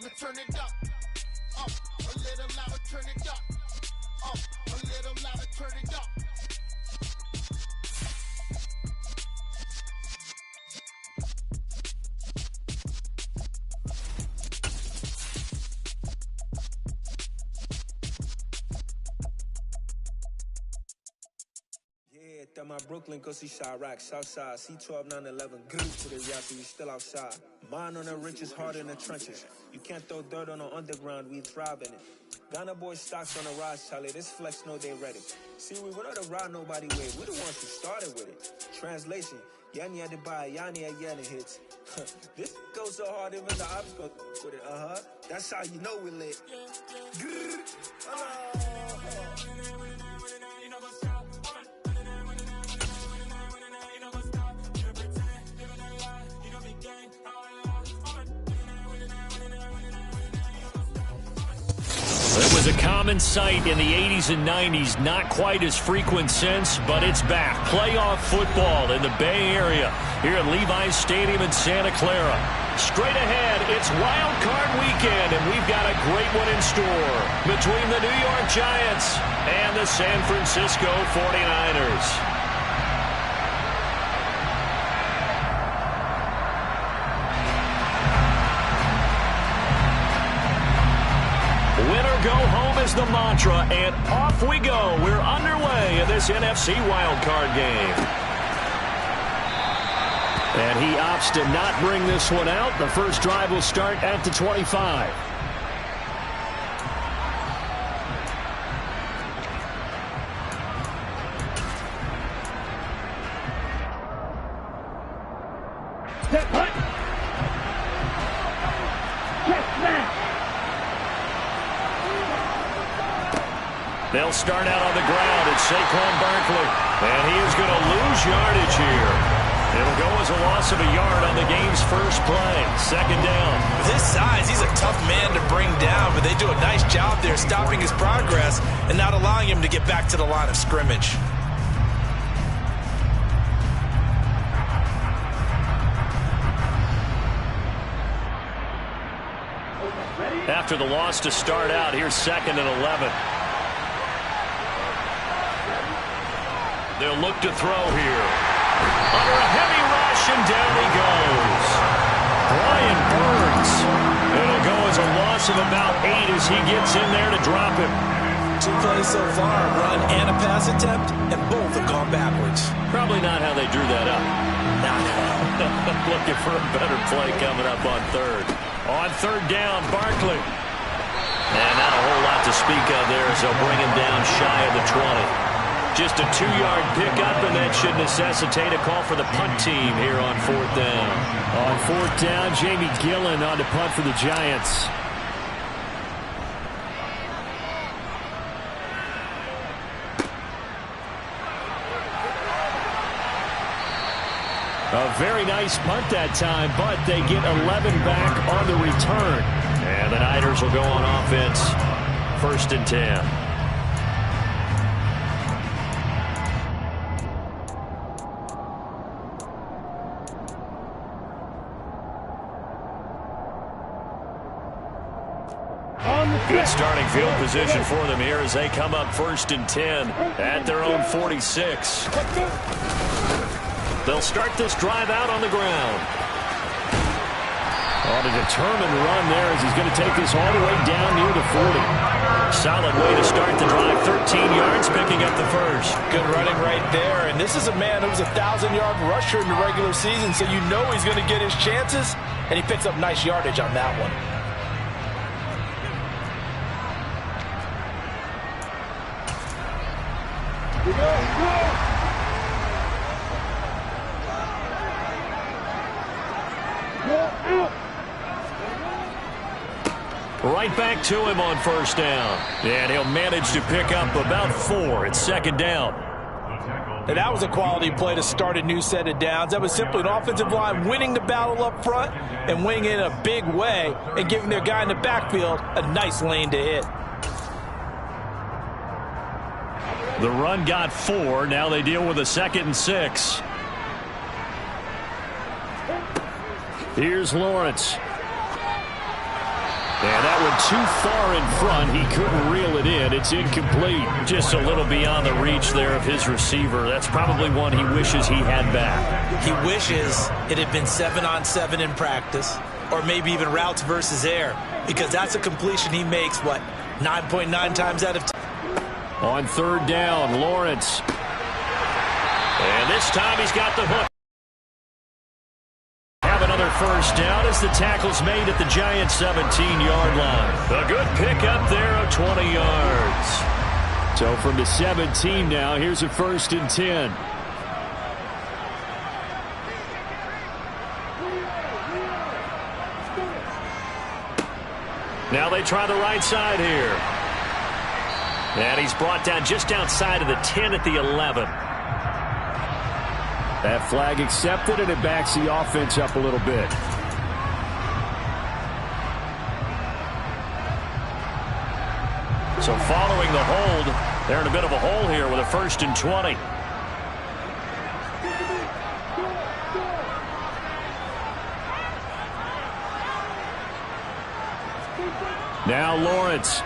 Now turn it up. A little louder, turn it up. A little louder, turn it up. At my Brooklyn, go see Chirac, Southside, C12, 911, good to the Yassi, we still outside. Mine on the richest, heart in the trenches. You can't throw dirt on the underground, we thrive in it. Ghana boys stocks on the rise, Charlie, this flex know they ready. See, we were not the ride nobody way, we the ones who started with it. Translation, Yanni had to buy, Yanni had Yanni hits. This goes so hard, even the ops go with it, That's how you know we lit. It was a common sight in the 80s and 90s, not quite as frequent since, but it's back. Playoff football in the Bay Area here at Levi's Stadium in Santa Clara. Straight ahead, it's Wild Card Weekend, and we've got a great one in store between the New York Giants and the San Francisco 49ers. Winner go home is the mantra, and off we go. We're underway in this NFC wildcard game. And he opts to not bring this one out. The first drive will start at the 25. They'll start out on the ground. It's Saquon Barkley, and he is going to lose yardage here. It'll go as a loss of a yard on the game's first play. Second down. With his size, he's a tough man to bring down, but they do a nice job there stopping his progress and not allowing him to get back to the line of scrimmage. After the loss to start out, here's 2nd and 11. They'll look to throw here. Under a heavy rush, and down he goes. Brian Burns. It'll go as a loss of about 8 as he gets in there to drop him. 2 plays so far, a run and a pass attempt, and both have gone backwards. Probably not how they drew that up. Not how. Looking for a better play coming up on third. On third down, Barkley. And not a whole lot to speak of there as they'll bring him down shy of the 20. Just a 2-yard pickup, and that should necessitate a call for the punt team here on 4th down. On 4th down, Jamie Gillen on to punt for the Giants. A very nice punt that time, but they get 11 back on the return. And the Niners will go on offense. 1st and 10. Good starting field position for them here as they come up 1st and 10 at their own 46. They'll start this drive out on the ground. On a determined run there as he's going to take this all the way down near the 40. Solid way to start the drive. 13 yards, picking up the first. Good running right there. And this is a man who was a 1,000-yard rusher in the regular season, so you know he's going to get his chances, and he picks up nice yardage on that one. Right back to him on 1st down. And he'll manage to pick up about 4. It's 2nd down. And that was a quality play to start a new set of downs. That was simply an offensive line winning the battle up front and winning it in a big way and giving their guy in the backfield a nice lane to hit. The run got 4. Now they deal with a 2nd and 6. Here's Lawrence. And that went too far in front. He couldn't reel it in. It's incomplete. Just a little beyond the reach there of his receiver. That's probably one he wishes he had back. He wishes it had been 7-on-7 in practice, or maybe even routes versus air, because that's a completion he makes, 9.9 times out of 10. On third down, Lawrence. And this time he's got the hook. Another first down as the tackle's made at the Giants' 17-yard line. A good pickup there of 20 yards. So from the 17 now, here's a 1st and 10. Now they try the right side here. And he's brought down just outside of the 10 at the 11. That flag accepted, and it backs the offense up a little bit. So following the hold, they're in a bit of a hole here with a 1st and 20. Now Lawrence.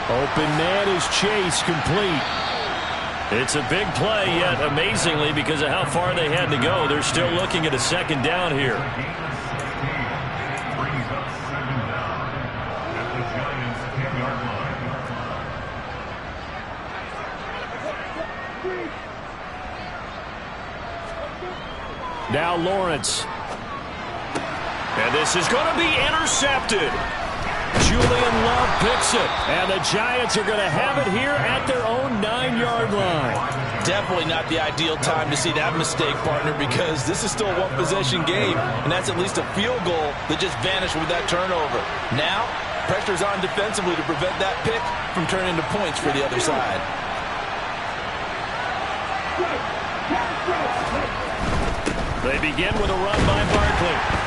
Open man is Chase, complete. It's a big play, yet amazingly, because of how far they had to go, they're still looking at a 2nd down here. Now Lawrence. And this is going to be intercepted. Julian Love picks it, and the Giants are going to have it here at their own 9-yard line. Definitely not the ideal time to see that mistake, partner, because this is still a one-possession game, and that's at least a field goal that just vanished with that turnover. Now, pressure's on defensively to prevent that pick from turning into points for the other side. They begin with a run by Barkley.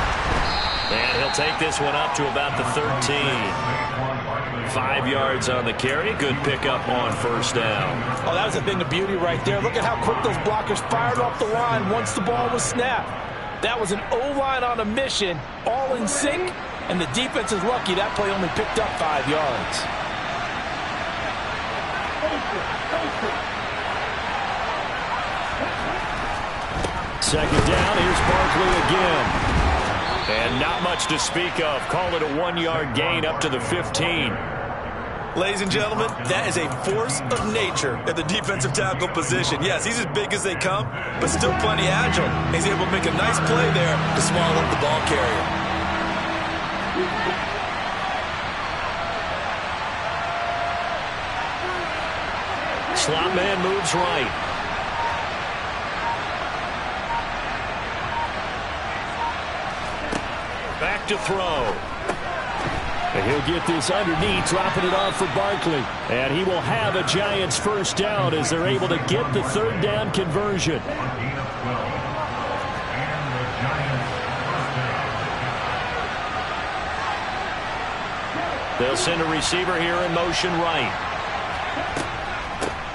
And he'll take this one up to about the 13. 5 yards on the carry. Good pickup on 1st down. Oh, that was a thing of beauty right there. Look at how quick those blockers fired off the line once the ball was snapped. That was an O-line on a mission, all in sync, and the defense is lucky that play only picked up 5 yards. Second down, here's Barkley again. And not much to speak of. Call it a 1-yard gain up to the 15. Ladies and gentlemen, that is a force of nature at the defensive tackle position. Yes, he's as big as they come, but still plenty agile. He's able to make a nice play there to swallow up the ball carrier. Slot man moves right. Back to throw. And he'll get this underneath, dropping it off for Barkley. And he will have a Giants 1st down as they're able to get the 3rd down conversion. They'll send a receiver here in motion right.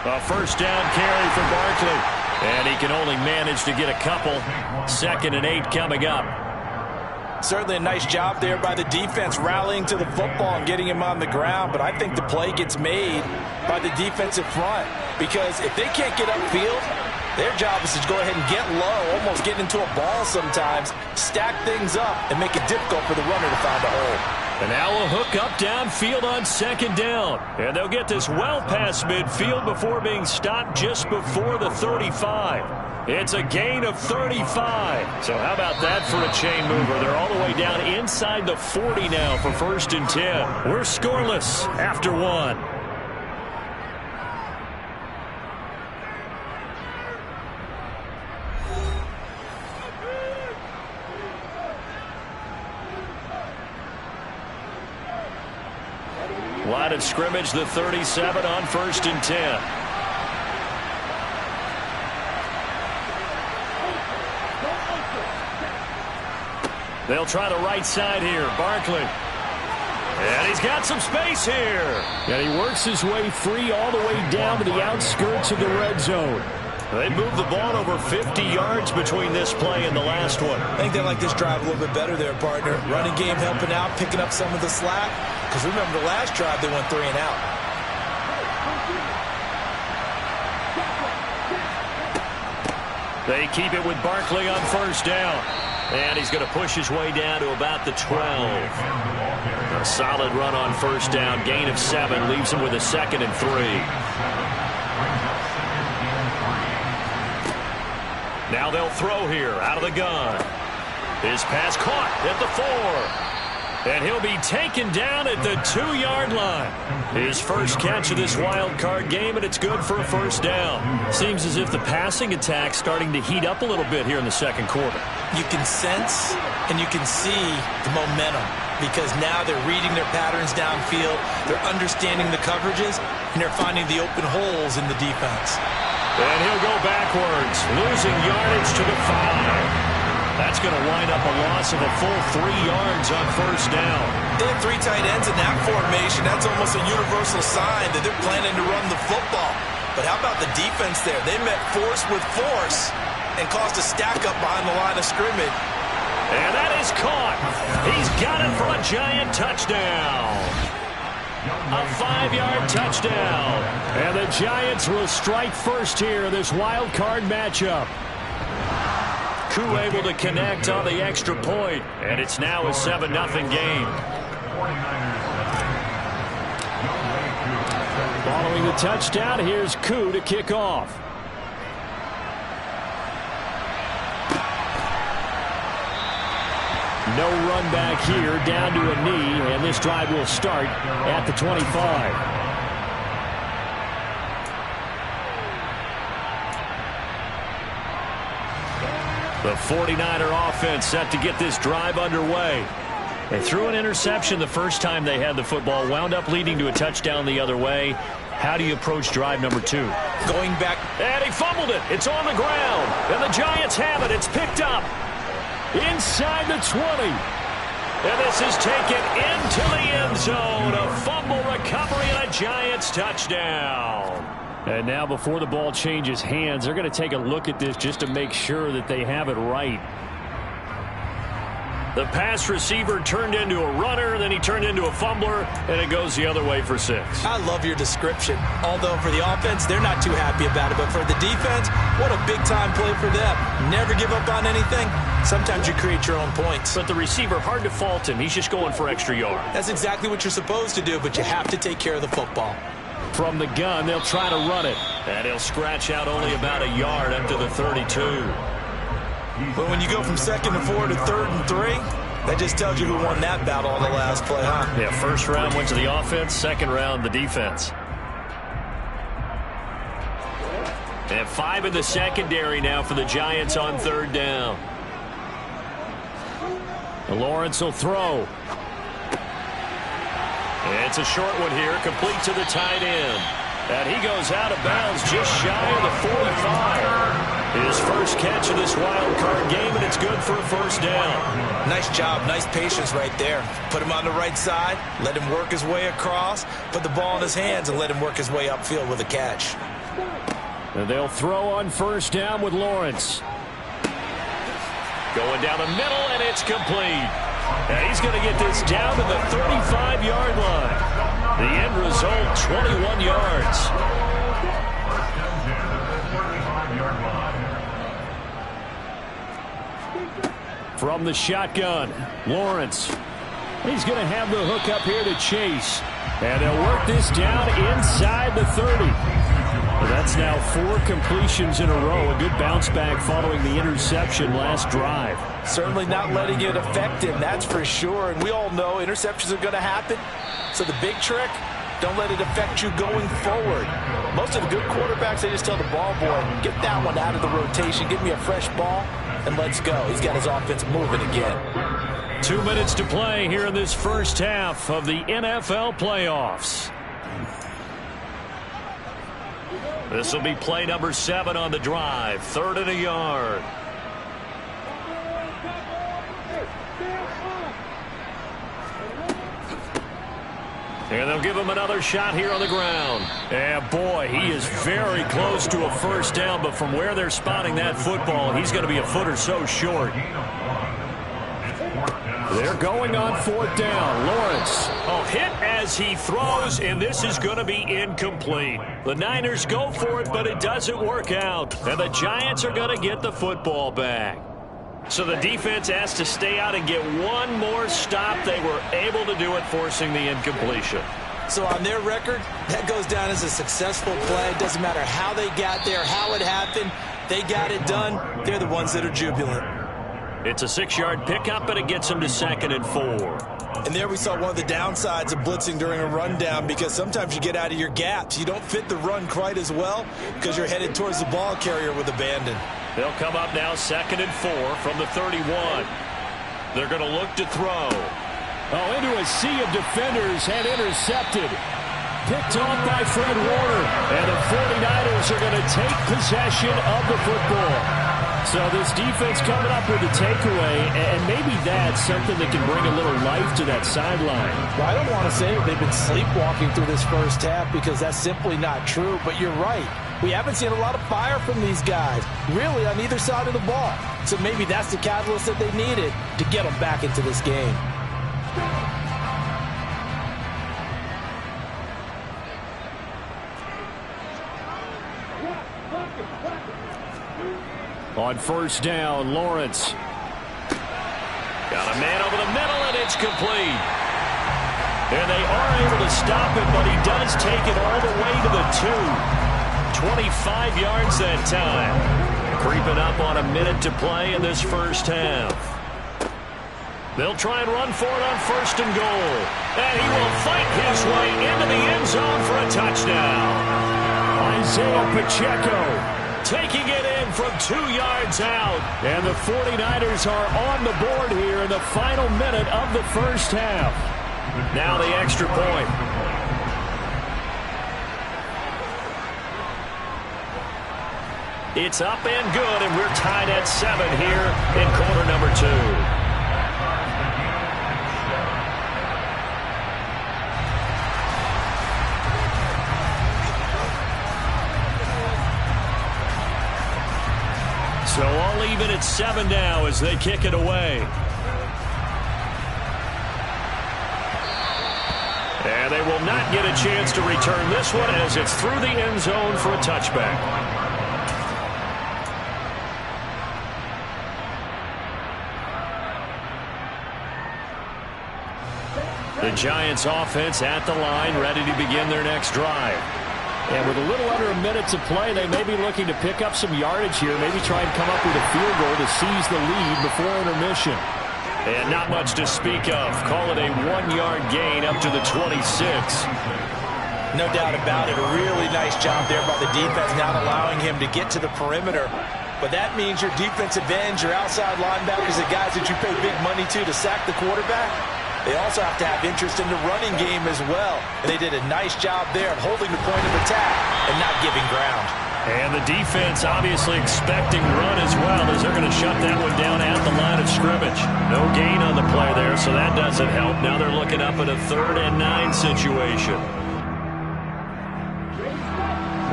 A 1st down carry for Barkley. And he can only manage to get a couple. 2nd and 8 coming up. Certainly a nice job there by the defense rallying to the football and getting him on the ground, but I think the play gets made by the defensive front, because if they can't get upfield, their job is to go ahead and get low, almost get into a ball sometimes, stack things up, and make it difficult for the runner to find a hole. And now a hook up downfield on 2nd down. And they'll get this well past midfield before being stopped just before the 35. It's a gain of 35. So how about that for a chain mover? They're all the way down inside the 40 now for 1st and 10. We're scoreless after 1. Line of scrimmage, the 37 on 1st and 10. They'll try the right side here. Barkley. And he's got some space here. And he works his way free all the way down to the outskirts of the red zone. They moved the ball over 50 yards between this play and the last one. I think they like this drive a little bit better there, partner. Running game helping out, picking up some of the slack. Because remember, the last drive they went 3 and out. They keep it with Barkley on first down. And he's going to push his way down to about the 12. A solid run on first down. Gain of 7 leaves him with a 2nd and 3. Now they'll throw here out of the gun. His pass caught at the 4. And he'll be taken down at the 2-yard line. His first catch of this wild card game, and it's good for a first down. Seems as if the passing attack's starting to heat up a little bit here in the second quarter. You can sense and you can see the momentum because now they're reading their patterns downfield, they're understanding the coverages, and they're finding the open holes in the defense. And he'll go backwards, losing yardage to the 5. That's going to wind up a loss of a full 3 yards on first down. They have 3 tight ends in that formation. That's almost a universal sign that they're planning to run the football. But how about the defense there? They met force with force and caused a stack up behind the line of scrimmage. And that is caught. He's got it for a Giant touchdown. A 5-yard touchdown. And the Giants will strike first here in this wild card matchup. Koo able to connect on the extra point, and it's now a 7-0 game. Following the touchdown, here's Koo to kick off. No run back here, down to a knee, and this drive will start at the 25. The 49er offense set to get this drive underway. They threw an interception the first time they had the football, wound up leading to a touchdown the other way. How do you approach drive number 2? Going back. And he fumbled it. It's on the ground. And the Giants have it. It's picked up inside the 20. And this is taken into the end zone. A fumble recovery and a Giants touchdown. And now before the ball changes hands, they're going to take a look at this just to make sure that they have it right. The pass receiver turned into a runner, then he turned into a fumbler, and it goes the other way for 6. I love your description. Although for the offense, they're not too happy about it. But for the defense, what a big-time play for them. Never give up on anything. Sometimes you create your own points. But the receiver, hard to fault him. He's just going for extra yard. That's exactly what you're supposed to do, but you have to take care of the football. From the gun, they'll try to run it. And he'll scratch out only about a yard up to the 32. But when you go from 2nd and 4 to 3rd and 3, that just tells you who won that battle on the last play, huh? Yeah, first round went to the offense, second round the defense. And 5 in the secondary now for the Giants on 3rd down. And Lawrence will throw. It's a short one here, complete to the tight end. And he goes out of bounds just shy of the 45. His first catch of this wild card game, and it's good for a first down. Nice job, nice patience right there. Put him on the right side, let him work his way across, put the ball in his hands, and let him work his way upfield with a catch. And they'll throw on first down with Lawrence. Going down the middle, and it's complete. And he's going to get this down to the 35-yard line. The end result, 21 yards. From the shotgun, Lawrence. He's going to have the hook up here to Chase. And they'll work this down inside the 30. That's now 4 completions in a row. A good bounce back following the interception last drive. Certainly not letting it affect him, that's for sure. And we all know interceptions are going to happen. So the big trick, don't let it affect you going forward. Most of the good quarterbacks, they just tell the ball boy, get that one out of the rotation, give me a fresh ball, and let's go. He's got his offense moving again. 2 minutes to play here in this first half of the NFL playoffs. This will be play number 7 on the drive. 3rd and a yard. And they'll give him another shot here on the ground. And boy, he is very close to a first down, but from where they're spotting that football, he's going to be a foot or so short. They're going on 4th down. Lawrence. Hit as he throws, and this is going to be incomplete. The Niners go for it, but it doesn't work out. And the Giants are going to get the football back. So the defense has to stay out and get one more stop. They were able to do it, forcing the incompletion. So on their record, that goes down as a successful play. It doesn't matter how they got there, how it happened. They got it done. They're the ones that are jubilant. It's a 6-yard pickup, and it gets them to 2nd and 4. And there we saw one of the downsides of blitzing during a rundown, because sometimes you get out of your gaps. You don't fit the run quite as well because you're headed towards the ball carrier with abandon. They'll come up now 2nd and 4 from the 31. They're going to look to throw. Into a sea of defenders and intercepted. Picked off by Fred Warner. And the 49ers are going to take possession of the football. So this defense coming up with a takeaway, and maybe that's something that can bring a little life to that sideline. Well, I don't want to say they've been sleepwalking through this first half, because that's simply not true. But you're right. We haven't seen a lot of fire from these guys, really, on either side of the ball. So maybe that's the catalyst that they needed to get them back into this game. On 1st down, Lawrence. Got a man over the middle, and it's complete. And they are able to stop it, but he does take it all the way to the 2. 25 yards that time. Creeping up on a minute to play in this first half. They'll try and run for it on 1st and goal. And he will fight his way into the end zone for a touchdown. Isaiah Pacheco taking it in from 2 yards out. And the 49ers are on the board here in the final minute of the first half. Now the extra point. It's up and good, and we're tied at 7 here in quarter number 2. So all even at 7 now as they kick it away. And they will not get a chance to return this one as it's through the end zone for a touchback. The Giants offense at the line, ready to begin their next drive. And with a little under a minute to play, they may be looking to pick up some yardage here, maybe try and come up with a field goal to seize the lead before intermission. And not much to speak of. Call it a 1-yard gain up to the 26. No doubt about it. A really nice job there by the defense, not allowing him to get to the perimeter. But that means your defensive ends, your outside linebackers, the guys that you pay big money to sack the quarterback, they also have to have interest in the running game as well. And they did a nice job there of holding the point of attack and not giving ground. And the defense obviously expecting run as well, as they're going to shut that one down at the line of scrimmage. No gain on the play there, so that doesn't help. Now they're looking up at a 3rd and 9 situation.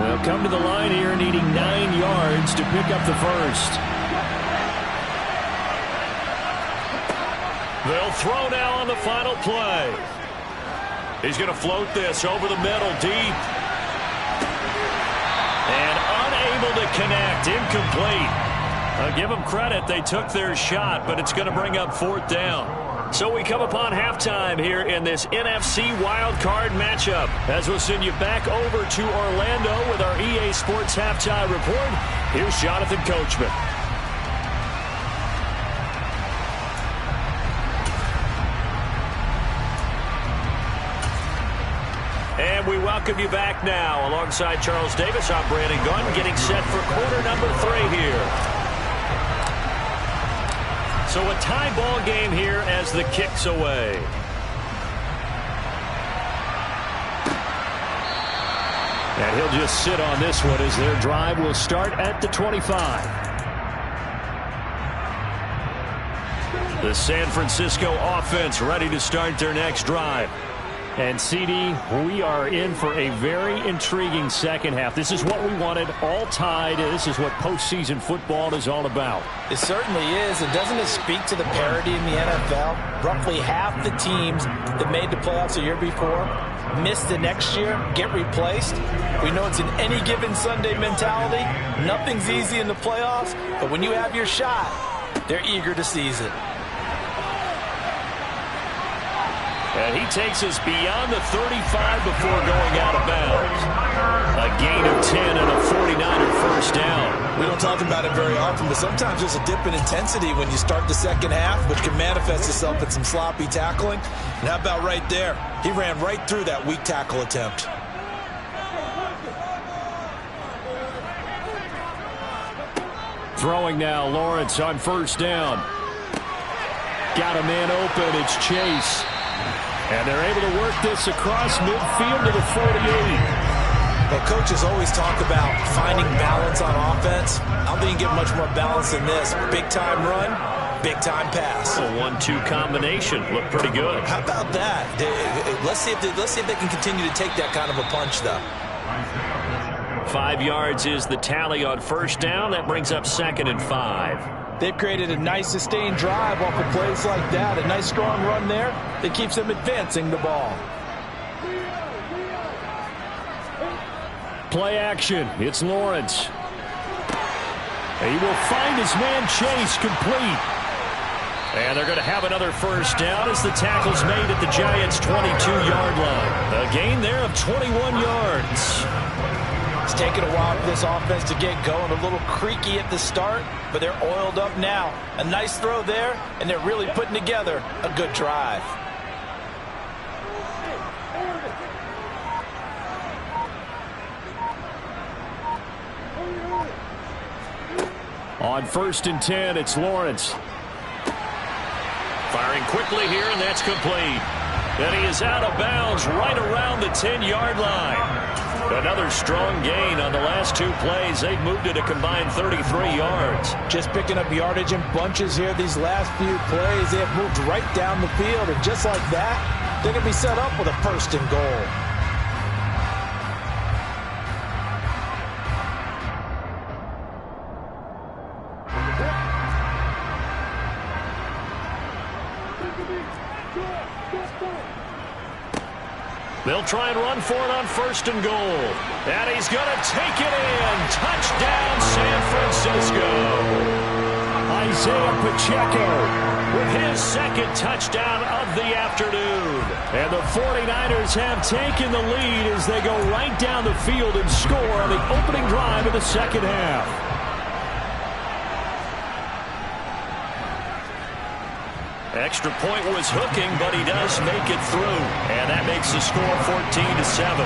They'll come to the line here needing 9 yards to pick up the first. They'll throw now on the final play. He's going to float this over the middle, deep. And unable to connect, incomplete. I'll give them credit, they took their shot, but it's going to bring up 4th down. So we come upon halftime here in this NFC wildcard matchup, as we'll send you back over to Orlando with our EA Sports Halftime Report. Here's Jonathan Coachman. And we welcome you back now. Alongside Charles Davis, I'm Brandon Gunn, getting set for quarter number 3 here. So a tie ball game here as the kick's away. And he'll just sit on this one as their drive will start at the 25. The San Francisco offense ready to start their next drive. And, CD, we are in for a very intriguing second half. This is what we wanted, all tied. This is what postseason football is all about. It certainly is, and doesn't it speak to the parity in the NFL? Roughly half the teams that made the playoffs the year before miss the next year, get replaced. We know it's an any given Sunday mentality. Nothing's easy in the playoffs, but when you have your shot, they're eager to seize it. And he takes us beyond the 35 before going out of bounds. A gain of 10 and a 49er first down. We don't talk about it very often, but sometimes there's a dip in intensity when you start the second half, which can manifest itself in some sloppy tackling. And how about right there? He ran right through that weak tackle attempt. Throwing now, Lawrence on first down. Got a man open, it's Chase. And they're able to work this across midfield to the 48. Well, coaches always talk about finding balance on offense. I don't think you get much more balance than this. Big-time run, big-time pass. A 1-2 combination. Looked pretty good. How about that? Let's see if they can continue to take that kind of a punch, though. 5 yards is the tally on first down. That brings up 2nd and 5. They've created a nice sustained drive off of plays like that. A nice strong run there that keeps them advancing the ball. Play action. It's Lawrence. He will find his man Chase complete. And they're going to have another first down as the tackle's made at the Giants' 22-yard line. A gain there of 21 yards. It's taken a while for this offense to get going. A little creaky at the start, but they're oiled up now. A nice throw there, and they're really putting together a good drive. On 1st and 10, it's Lawrence. Firing quickly here, and that's complete. And he is out of bounds right around the 10-yard line. Another strong gain on the last 2 plays. They've moved it a combined 33 yards. Just picking up yardage in bunches here these last few plays. They have moved right down the field, and just like that, they're going to be set up with a 1st and goal. They'll try and run for it on 1st and goal. And he's going to take it in. Touchdown, San Francisco. Isaiah Pacheco with his 2nd touchdown of the afternoon. And the 49ers have taken the lead as they go right down the field and score on the opening drive of the second half. Extra point was hooking, but he does make it through. And that makes the score 14-7.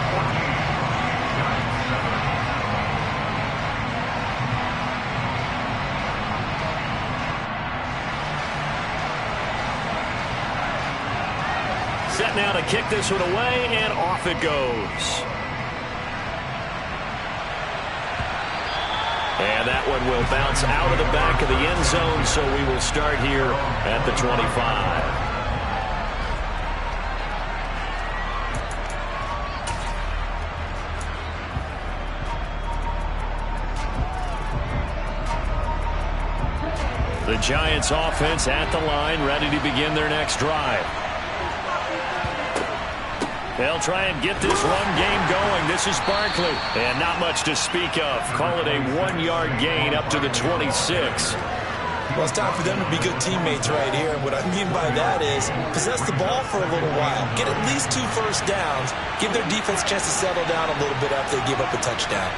Set now to kick this one away, and off it goes. And that one will bounce out of the back of the end zone, so we will start here at the 25. The Giants offense at the line, ready to begin their next drive. They'll try and get this run game going. This is Barkley. And not much to speak of. Call it a 1-yard gain up to the 26. Well, it's time for them to be good teammates right here. What I mean by that is possess the ball for a little while. Get at least 2 first downs. Give their defense a chance to settle down a little bit after they give up a touchdown.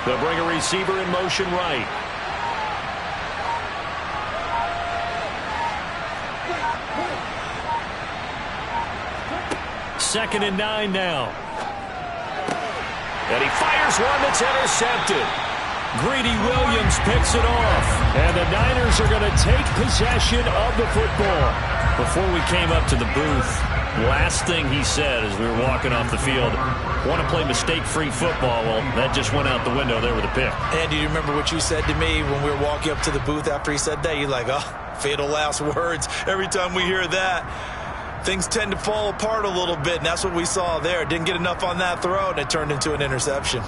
They'll bring a receiver in motion right. 2nd and 9 now. And he fires one that's intercepted. Greedy Williams picks it off. And the Niners are going to take possession of the football. Before we came up to the booth, last thing he said as we were walking off the field, want to play mistake-free football. Well, that just went out the window there with a pick. And do you remember what you said to me when we were walking up to the booth after he said that? You're like, oh, fatal last words every time we hear that. things tend to fall apart a little bit, and that's what we saw there. Didn't get enough on that throw, and it turned into an interception.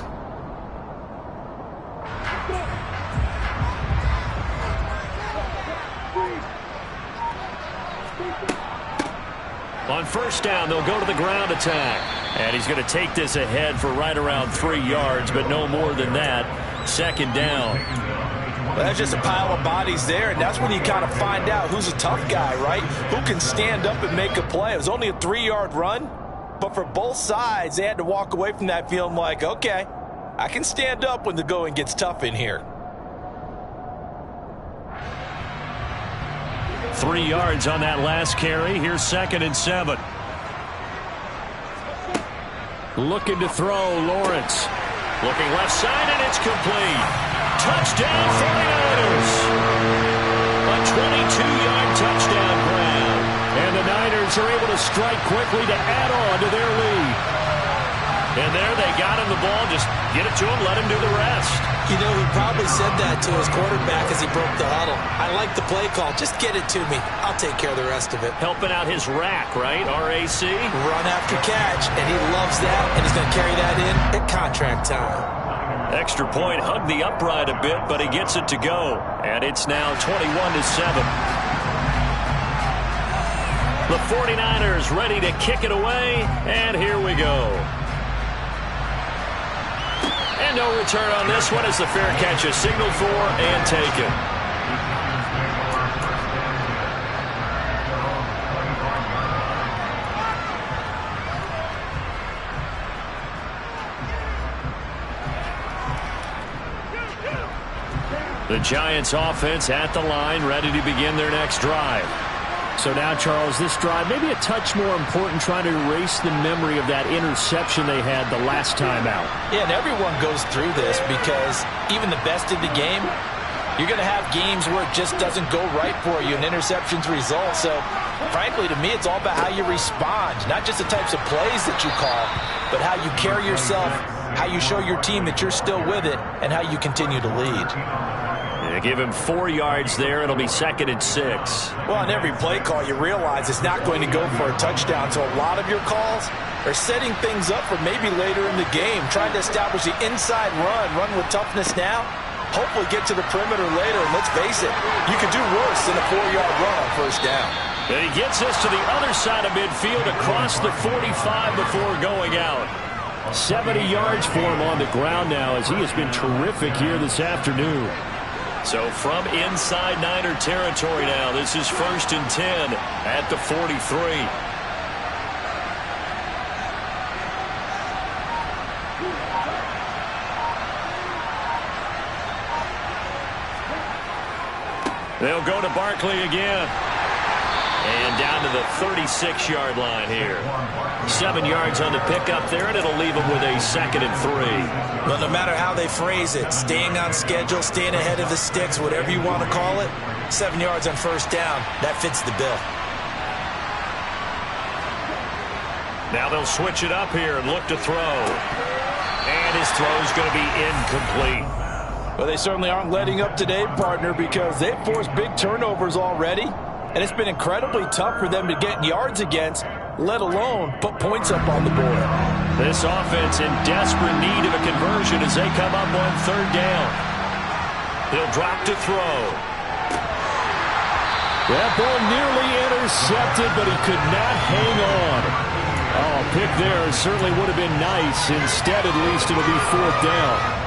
On first down, they'll go to the ground attack. And he's going to take this ahead for right around 3 yards, but no more than that. Second down. Well, that's just a pile of bodies there, and that's when you kind of find out who's a tough guy, right? Who can stand up and make a play. It was only a 3-yard run, but for both sides, they had to walk away from that feeling like, okay, I can stand up when the going gets tough in here. 3 yards on that last carry. Here's 2nd and 7. Looking to throw, Lawrence. Looking left side, and it's complete. Touchdown, 49ers. A 22-yard touchdown grab. And the Niners are able to strike quickly to add on to their lead. And there they got him the ball. Just get it to him, let him do the rest. You know, he probably said that to his quarterback as he broke the huddle. I like the play call. Just get it to me. I'll take care of the rest of it. Helping out his rack, right? R-A-C? Run after catch, and he loves that, and he's going to carry that in at contract time. Extra point, hugged the upright a bit, but he gets it to go. And it's now 21-7. The 49ers ready to kick it away, and here we go. And no return on this one as the fair catch is signaled for and taken. The Giants offense at the line, ready to begin their next drive. So now, Charles, this drive maybe a touch more important, trying to erase the memory of that interception they had the last time out. Yeah, and everyone goes through this because even the best in the game, you're going to have games where it just doesn't go right for you, and interceptions result. So, frankly, to me, it's all about how you respond, not just the types of plays that you call, but how you carry yourself, how you show your team that you're still with it, and how you continue to lead. They give him 4 yards there. It'll be 2nd and 6. Well, on every play call, you realize it's not going to go for a touchdown. So a lot of your calls are setting things up for maybe later in the game, trying to establish the inside run with toughness now, hopefully get to the perimeter later. And let's face it, you could do worse than a 4-yard run on first down. And he gets us to the other side of midfield across the 45 before going out. 70 yards for him on the ground now as he has been terrific here this afternoon. So from inside Niner territory now, this is 1st and 10 at the 43. They'll go to Barkley again. And down to the 36-yard line here. 7 yards on the pickup there, and it'll leave them with a 2nd and 3. Well, no matter how they phrase it, staying on schedule, staying ahead of the sticks, whatever you want to call it, 7 yards on first down, that fits the bill. Now they'll switch it up here and look to throw. And his throw's going to be incomplete. Well, they certainly aren't letting up today, partner, because they've forced big turnovers already. And it's been incredibly tough for them to get yards against, let alone put points up on the board. This offense in desperate need of a conversion as they come up on 3rd down. He'll drop to throw. That ball nearly intercepted, but he could not hang on. Oh, pick there certainly would have been nice. Instead, at least, it'll be 4th down.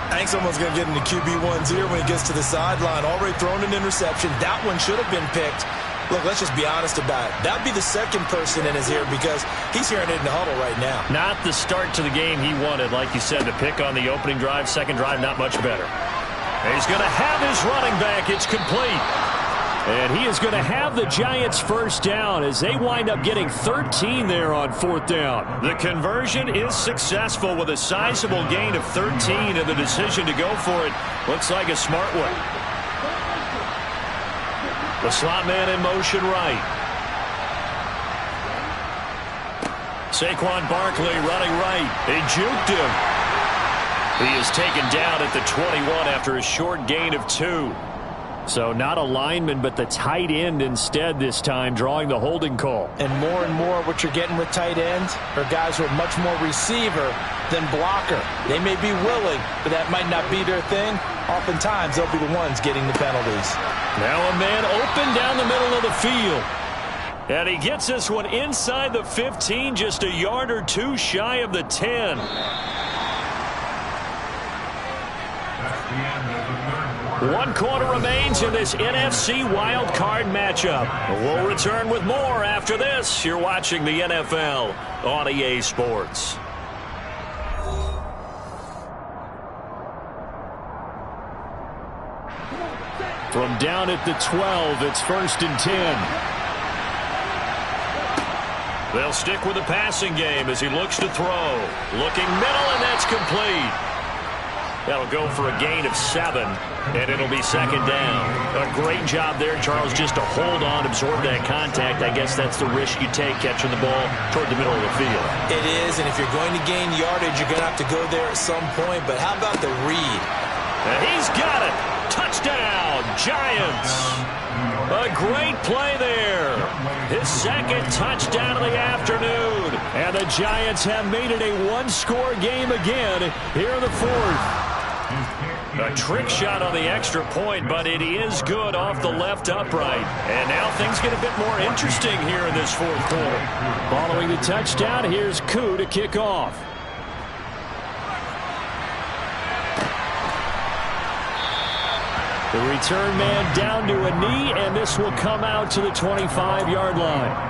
I think someone's going to get into QB1's ear when he gets to the sideline. Already thrown an interception. That one should have been picked. Look, let's just be honest about it. That would be the second person in his ear because he's hearing it in the huddle right now. Not the start to the game he wanted. Like you said, the pick on the opening drive, second drive, not much better. And he's going to have his running back. It's complete. And he is going to have the Giants first down as they wind up getting 13 there on 4th down. The conversion is successful with a sizable gain of 13, and the decision to go for it looks like a smart one. The slot man in motion right. Saquon Barkley running right. They juked him. He is taken down at the 21 after a short gain of 2. So not a lineman, but the tight end instead this time, drawing the holding call. And more what you're getting with tight ends are guys who are much more receiver than blocker. They may be willing, but that might not be their thing. Oftentimes, they'll be the ones getting the penalties. Now a man open down the middle of the field. And he gets this one inside the 15, just a yard or two shy of the 10. One quarter remains in this NFC wild card matchup. We'll return with more after this. You're watching the NFL on EA Sports. From down at the 12, it's 1st and 10. They'll stick with the passing game as he looks to throw. Looking middle, and that's complete. That'll go for a gain of 7, and it'll be 2nd down. A great job there, Charles, just to hold on, absorb that contact. I guess that's the risk you take catching the ball toward the middle of the field. It is, and if you're going to gain yardage, you're going to have to go there at some point. But how about the read? And he's got it. Touchdown, Giants. A great play there. His 2nd touchdown of the afternoon. And the Giants have made it a one-score game again here in the 4th. A trick shot on the extra point, but it is good off the left upright. And now things get a bit more interesting here in this 4th quarter. Following the touchdown, here's Koo to kick off. The return man down to a knee, and this will come out to the 25-yard line.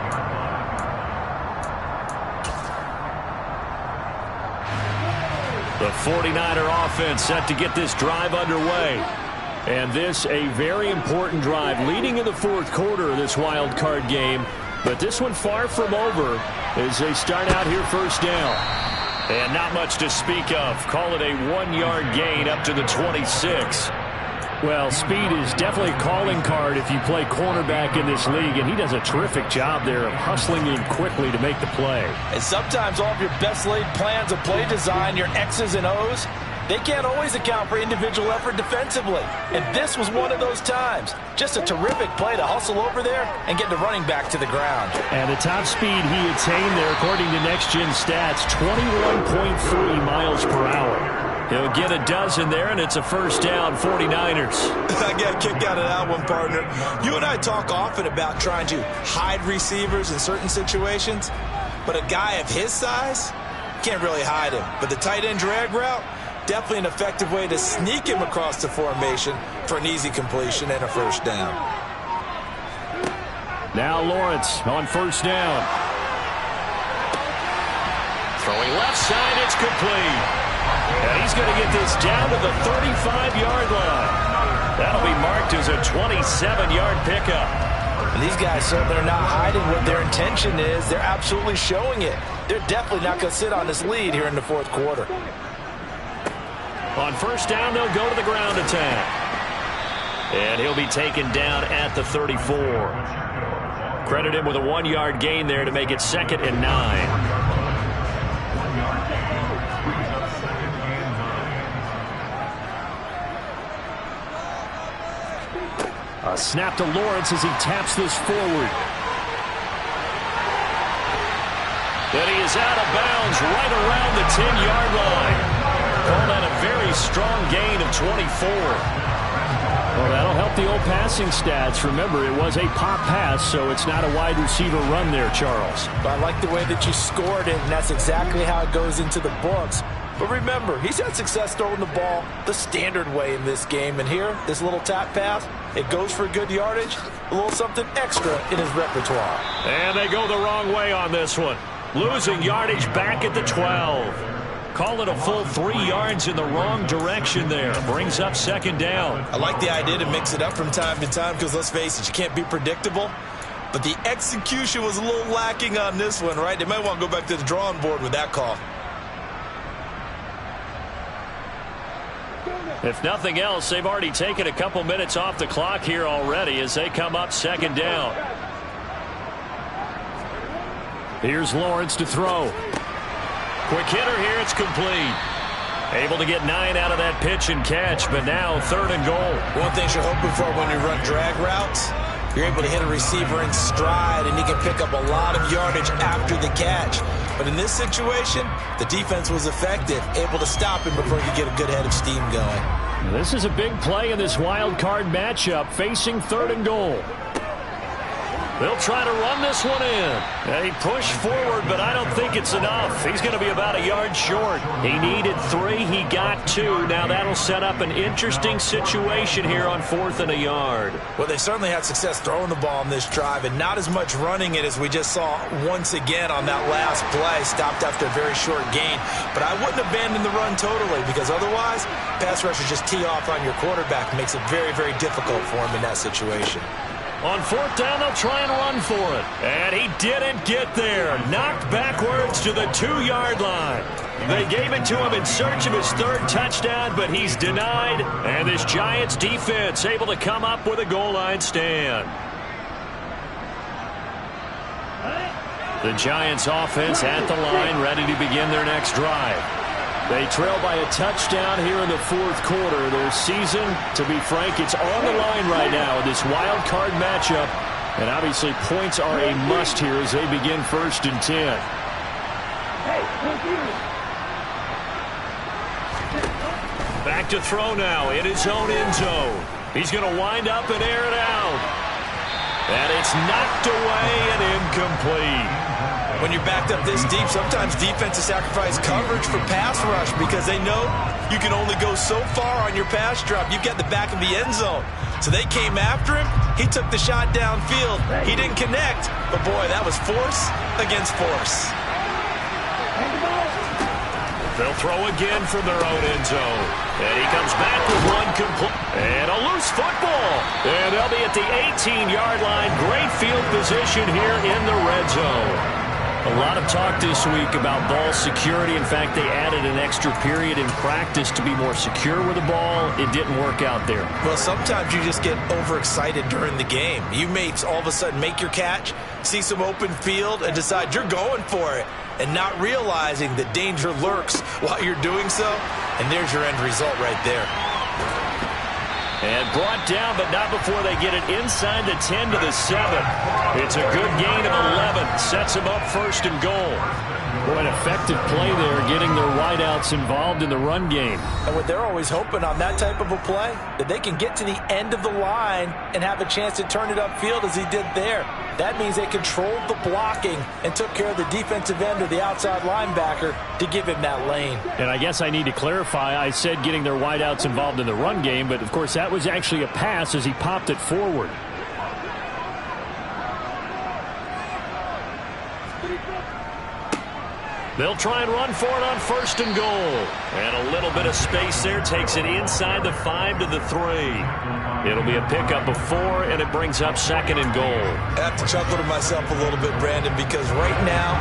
The 49er offense set to get this drive underway. And this a very important drive leading in the 4th quarter of this wild card game. But this one far from over as they start out here 1st down. And not much to speak of. Call it a 1-yard gain up to the 26. Well, speed is definitely a calling card if you play cornerback in this league, and he does a terrific job there of hustling in quickly to make the play. And sometimes all of your best laid plans of play design, your X's and O's, they can't always account for individual effort defensively. And this was one of those times. Just a terrific play to hustle over there and get the running back to the ground. And the top speed he attained there, according to Next Gen Stats, 21.3 miles per hour. He'll get a dozen there, and it's a 1st down, 49ers. I got a kick out of that one, partner. You and I talk often about trying to hide receivers in certain situations, but a guy of his size can't really hide him. But the tight end drag route, definitely an effective way to sneak him across the formation for an easy completion and a 1st down. Now Lawrence on 1st down. Throwing left side, it's complete. And he's going to get this down to the 35-yard line. That'll be marked as a 27-yard pickup. And these guys certainly are not hiding what their intention is. They're absolutely showing it. They're definitely not going to sit on this lead here in the 4th quarter. On 1st down, they'll go to the ground attack. And he'll be taken down at the 34. Credit him with a 1-yard gain there to make it 2nd and 9. A snap to Lawrence as he taps this forward. Then he is out of bounds right around the 10-yard line. Call that a very strong gain of 24. Well, that'll help the old passing stats. Remember, it was a pop pass, so it's not a wide receiver run there, Charles. But I like the way that you scored it, and that's exactly how it goes into the books. But remember, he's had success throwing the ball the standard way in this game. And here, this little tap pass, it goes for good yardage, a little something extra in his repertoire. And they go the wrong way on this one. Losing yardage back at the 12. Call it a full 3 yards in the wrong direction there. Brings up 2nd down. I like the idea to mix it up from time to time because, let's face it, you can't be predictable. But the execution was a little lacking on this one, right? They might want to go back to the drawing board with that call. If nothing else, they've already taken a couple minutes off the clock here already as they come up 2nd down. Here's Lawrence to throw. Quick hitter here, it's complete. Able to get 9 out of that pitch and catch, but now 3rd and goal. One thing you're hoping for when you run drag routes, you're able to hit a receiver in stride, and he can pick up a lot of yardage after the catch. But in this situation, the defense was effective, able to stop him before he could get a good head of steam going. This is a big play in this wild card matchup, facing 3rd and goal. They'll try to run this one in. He pushed forward, but I don't think it's enough. He's going to be about a yard short. He needed 3. He got 2. Now that'll set up an interesting situation here on 4th and a yard. Well, they certainly had success throwing the ball in this drive, and not as much running it as we just saw once again on that last play. Stopped after a very short gain. But I wouldn't abandon the run totally, because otherwise, pass rushers just tee off on your quarterback. Makes it very, very difficult for him in that situation. On 4th down, they'll try and run for it. And he didn't get there. Knocked backwards to the 2-yard line. They gave it to him in search of his 3rd touchdown, but he's denied. And this Giants defense able to come up with a goal line stand. The Giants offense at the line, ready to begin their next drive. They trail by a touchdown here in the 4th quarter. Their season, to be frank, it's on the line right now in this wild card matchup. And obviously points are a must here as they begin 1st and 10. Back to throw now in his own end zone. He's going to wind up and air it out. And it's knocked away and incomplete. When you're backed up this deep, sometimes defenses sacrifice coverage for pass rush because they know you can only go so far on your pass drop. You've got the back of the end zone. So they came after him. He took the shot downfield. He didn't connect. But, boy, that was force against force. They'll throw again from their own end zone. And he comes back with one complete. And a loose football. And they'll be at the 18-yard line. Great field position here in the red zone. A lot of talk this week about ball security. In fact, they added an extra period in practice to be more secure with the ball. It didn't work out there. Well, sometimes you just get overexcited during the game. You may all of a sudden make your catch, see some open field, and decide you're going for it, and not realizing that danger lurks while you're doing so. And there's your end result right there. And brought down, but not before they get it inside the 10 to the 7. It's a good gain of 11. Sets them up 1st and goal. Boy, an effective play there, getting their wideouts involved in the run game. And what they're always hoping on that type of a play, that they can get to the end of the line and have a chance to turn it upfield as he did there. That means they controlled the blocking and took care of the defensive end or the outside linebacker to give him that lane. And I guess I need to clarify, I said getting their wideouts involved in the run game, but of course that was actually a pass as he popped it forward. They'll try and run for it on 1st and goal. And a little bit of space there takes it inside the 5 to the 3. It'll be a pickup of 4, and it brings up 2nd and goal. I have to chuckle to myself a little bit, Brandon, because right now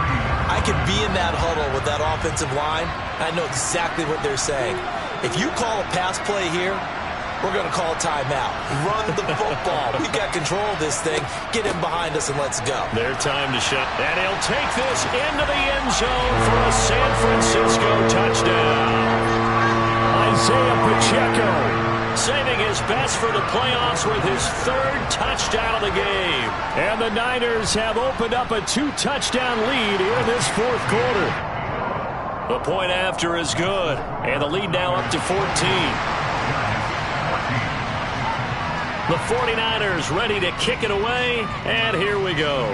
I could be in that huddle with that offensive line. I know exactly what they're saying. If you call a pass play here, we're going to call a timeout. Run the football. We've got control of this thing. Get him behind us and let's go. Their time to shut. And he'll take this into the end zone for a San Francisco touchdown. Isaiah Pacheco saving his best for the playoffs with his 3rd touchdown of the game. And the Niners have opened up a 2-touchdown lead here in this 4th quarter. The point after is good. And the lead now up to 14. The 49ers ready to kick it away, and here we go.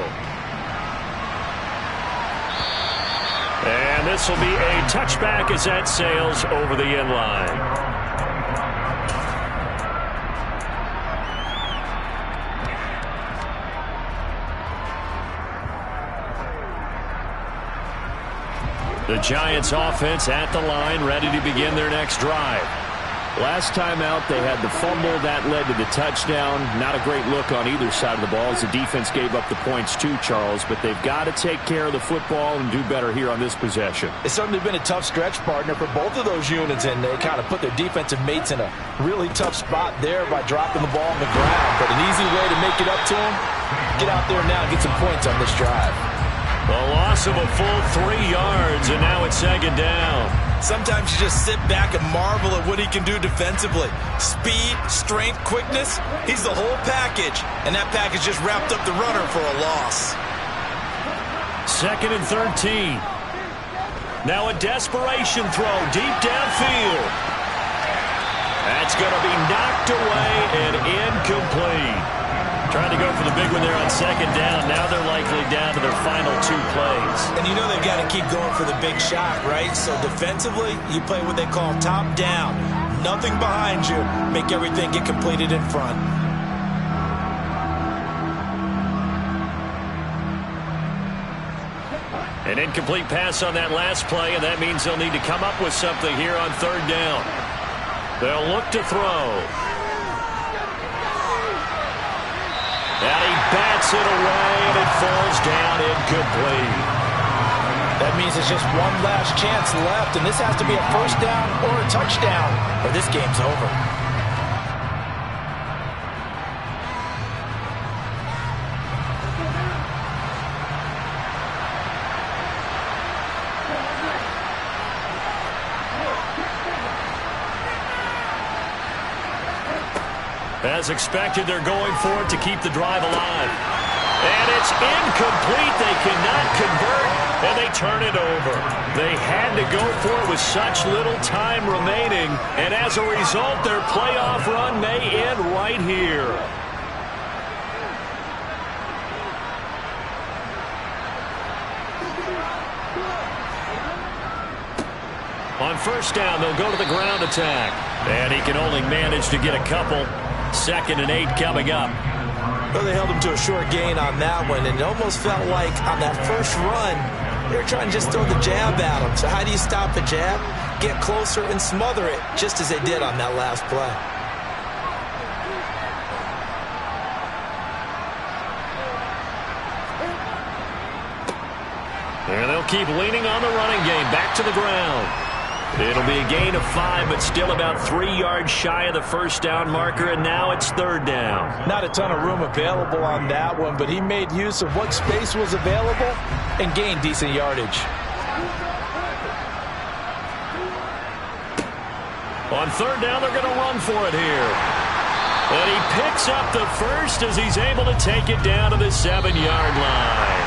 And this will be a touchback as that sails over the end line. The Giants offense at the line, ready to begin their next drive. Last time out, they had the fumble. That led to the touchdown. Not a great look on either side of the ball as the defense gave up the points too, Charles. But they've got to take care of the football and do better here on this possession. It's certainly been a tough stretch, partner, for both of those units, and they kind of put their defensive mates in a really tough spot there by dropping the ball on the ground. But an easy way to make it up to them, get out there now and get some points on this drive. A loss of a full 3 yards, and now it's 2nd down. Sometimes you just sit back and marvel at what he can do defensively. Speed, strength, quickness, he's the whole package. And that package just wrapped up the runner for a loss. 2nd and 13. Now a desperation throw deep downfield. That's going to be knocked away and incomplete. Trying to go for the big one there on 2nd down. Now they're likely down to their final 2 plays. And you know they've got to keep going for the big shot, right? So defensively, you play what they call top down. Nothing behind you. Make everything get completed in front. An incomplete pass on that last play, and that means they'll need to come up with something here on 3rd down. They'll look to throw. And he bats it away, and it falls down incomplete. That means it's just one last chance left, and this has to be a 1st down or a touchdown, or this game's over. As expected, they're going for it to keep the drive alive. And it's incomplete. They cannot convert, and they turn it over. They had to go for it with such little time remaining, and as a result, their playoff run may end right here. On 1st down, they'll go to the ground attack, and he can only manage to get a couple. 2nd and 8 coming up. Well, they held him to a short gain on that one, and it almost felt like on that first run, they were trying to just throw the jab at him. So how do you stop the jab? Get closer and smother it, just as they did on that last play. And they'll keep leaning on the running game. Back to the ground. It'll be a gain of 5, but still about 3 yards shy of the 1st down marker, and now it's 3rd down. Not a ton of room available on that one, but he made use of what space was available and gained decent yardage. On 3rd down, they're going to run for it here. And he picks up the first as he's able to take it down to the 7-yard line.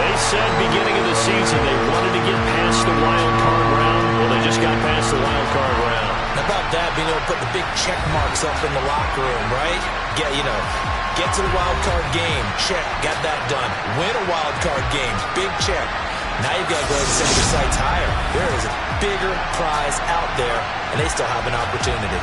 They said beginning of the season they wanted to get past the wild card round. Well, they just got past the wild card round. How about that, being able to put the big check marks up in the locker room, right? Get to the wild card game. Check. Got that done. Win a wild card game. Big check. Now you've got to go ahead and set your sights higher. There is a bigger prize out there, and they still have an opportunity.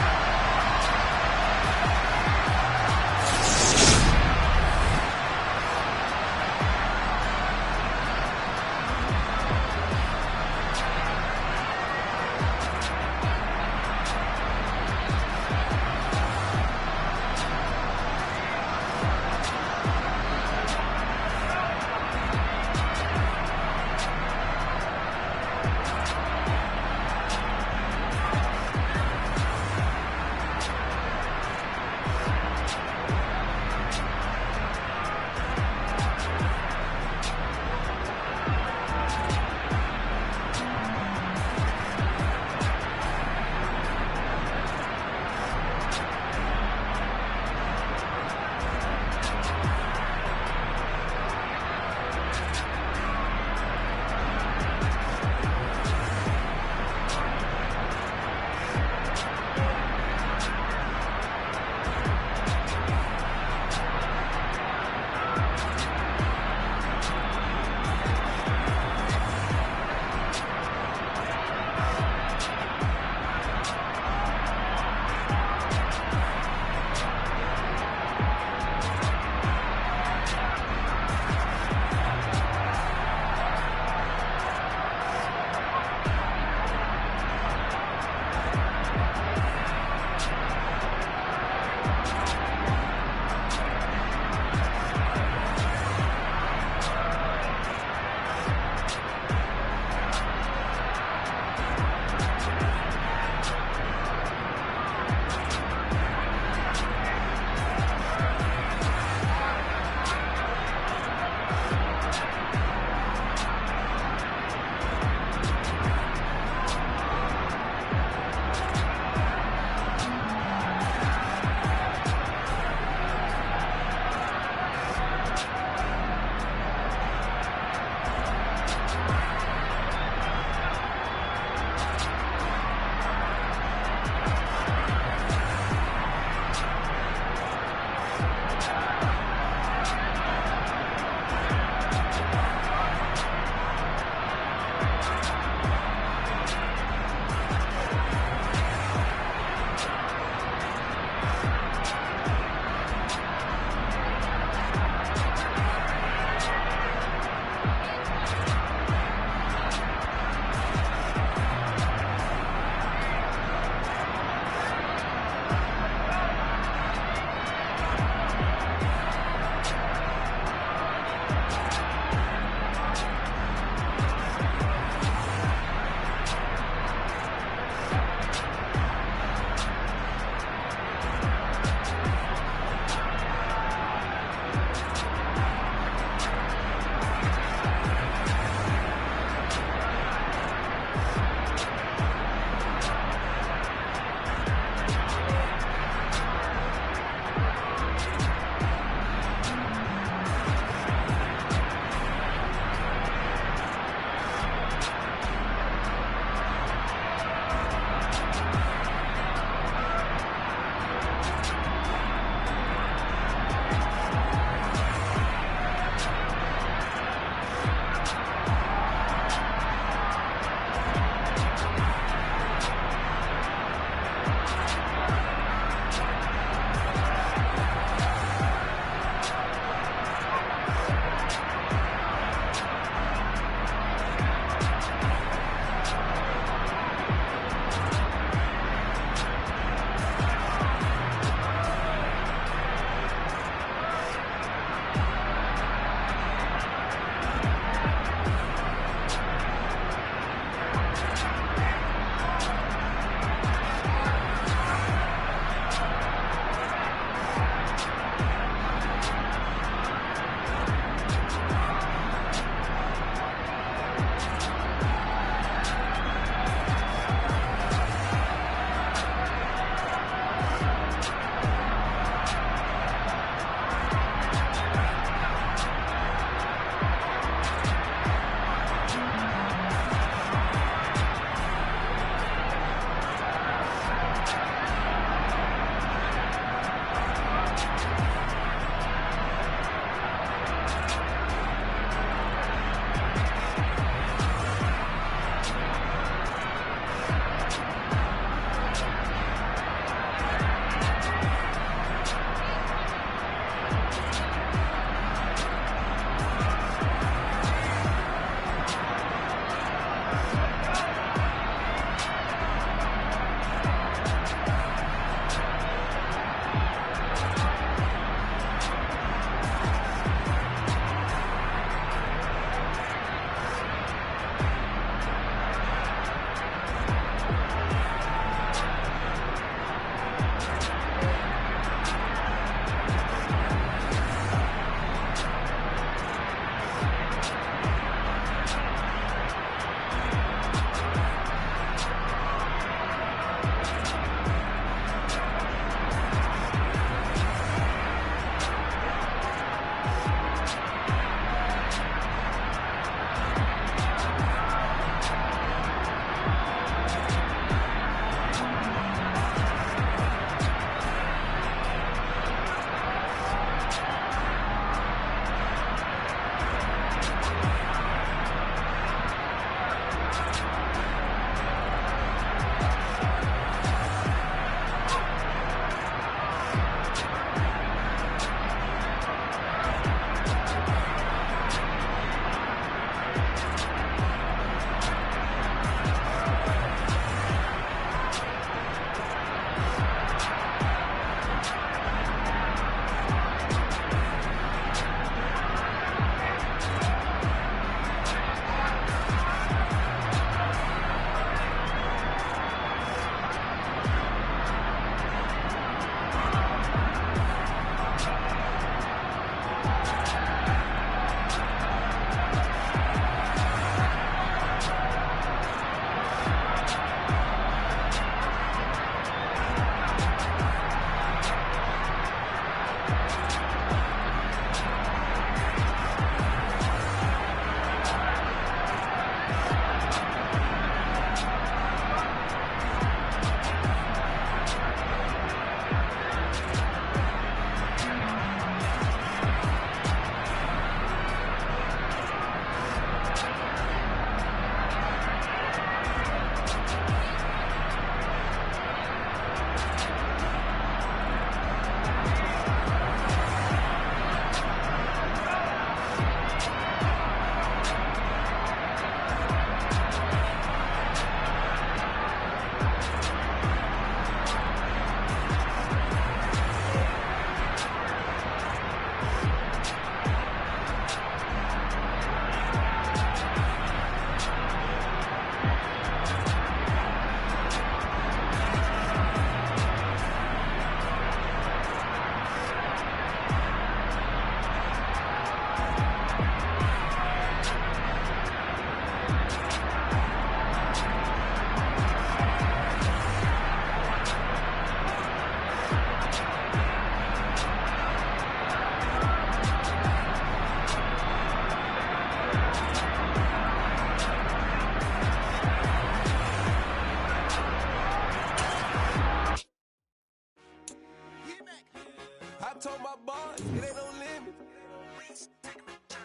I told my boss, it ain't no limit.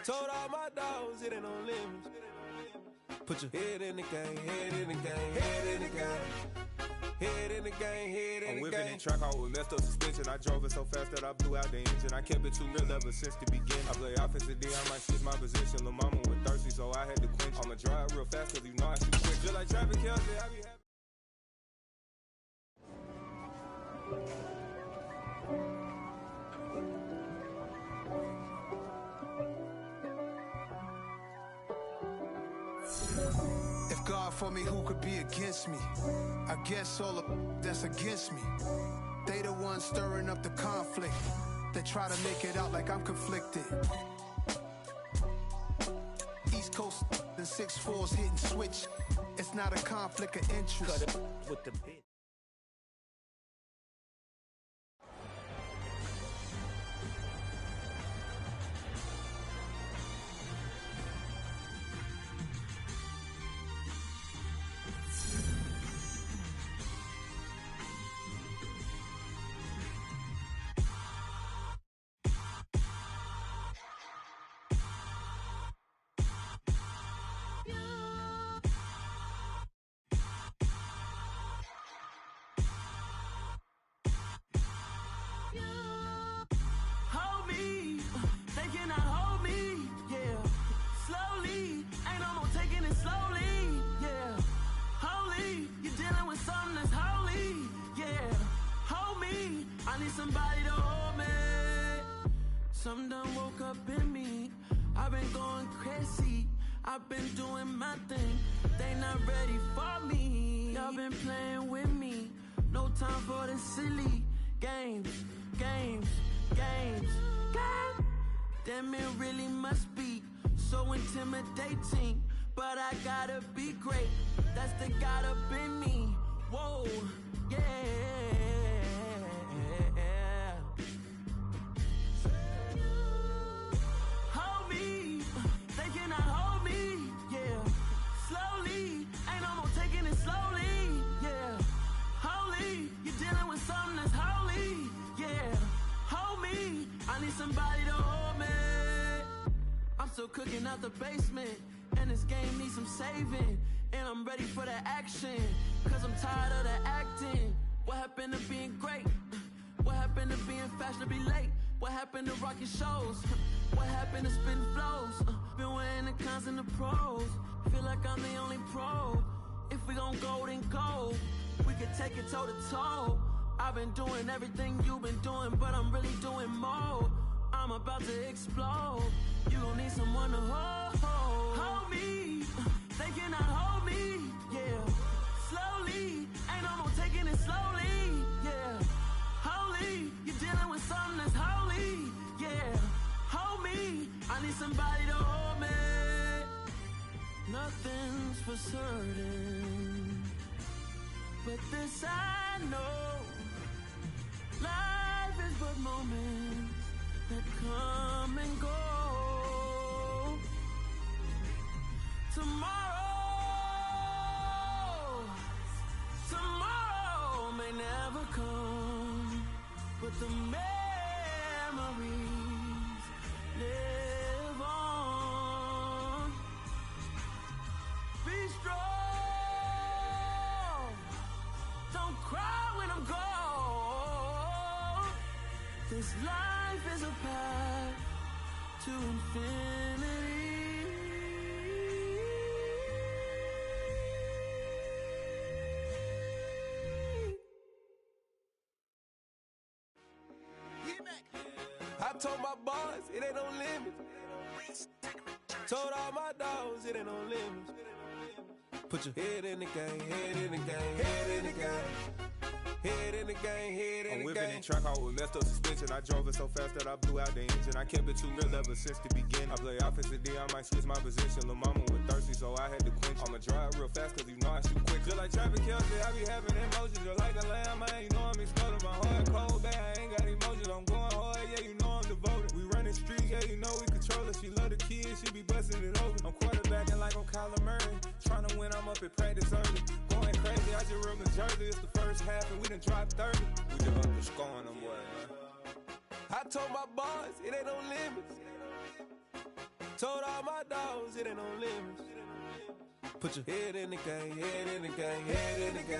Told all my dogs, it ain't no limit. Put your head in the game, head in the game, head in the game. Head in the game, head in the game. I'm whipping in track out with messed up suspension. I drove it so fast that I blew out the engine. I kept it too real ever since the beginning. I play offensive D, I might switch my position. Lil' mama was thirsty, so I had to quench. I'ma drive real fast, cause you know I shoot quick. Just like Travis Kelce, I be happy. If God for me, who could be against me? I guess all of that's against me. They the ones stirring up the conflict. They try to make it out like I'm conflicted. East Coast and 6'4's hitting switch. It's not a conflict of interest. Cut it with the bit. Somebody to hold me. Some done woke up in me. I've been going crazy. I've been doing my thing. They not ready for me. Y'all been playing with me. No time for the silly games, games, games, games. Damn, it really must be so intimidating. But I gotta be great. That's the God up in me. Whoa, yeah. Hold me, they cannot hold me, yeah. Slowly, ain't no more taking it slowly, yeah. Holy, you're dealing with something that's holy, yeah. Hold me, I need somebody to hold me. I'm still cooking out the basement, and this game needs some saving. And I'm ready for the action, cause I'm tired of the acting. What happened to being great? What happened to being fashionably late? What happened to rocking shows? What happened to spitting flows? Been wearing the cons and the pros. Feel like I'm the only pro. If we gon' go, then go. We could take it toe to toe. I've been doing everything you've been doing, but I'm really doing more. I'm about to explode. You gon' need someone to hold. Hold me. They cannot hold me. Yeah. Slowly. Ain't no more taking it slowly. Yeah. Holy. You're dealing with something that's holy. Yeah. Hold me. I need somebody to hold me. Nothing's for certain, but this I know. Life is but moments that come and go. Tomorrow may never come, but the memories live on. Be strong, don't cry when I'm gone. This life is a path to infinity. I told my boys, it ain't no limit. Told all my dogs, it ain't no limit. Put your head in the game, head in the game, head in the game. Head in the game, head in the game. I'm whipping in track out with messed up suspension. I drove it so fast that I blew out the engine. I kept it too real ever since the beginning. I play offensive D, I might switch my position. Lil' mama was thirsty, so I had to quench. I'ma drive real fast, cause you know I shoot quick. Just like Travis Kelce, I be having emotions. Just like a lamb, man, you know I'm exploding. My heart cold, bad, I ain't got emotions. I'm going hard, yeah, you know I'm devoted. We running streets, yeah, you know we control it. She love the kids, she be busting it open. up at practice early. Going crazy, I just ripped the jersey. It's the first half and we done dropped 30. We just up the score on them boys, man. I told my boys, it ain't no limits. Told all my dogs, it ain't no limits. Put your head in the game, head in the game, head in the game.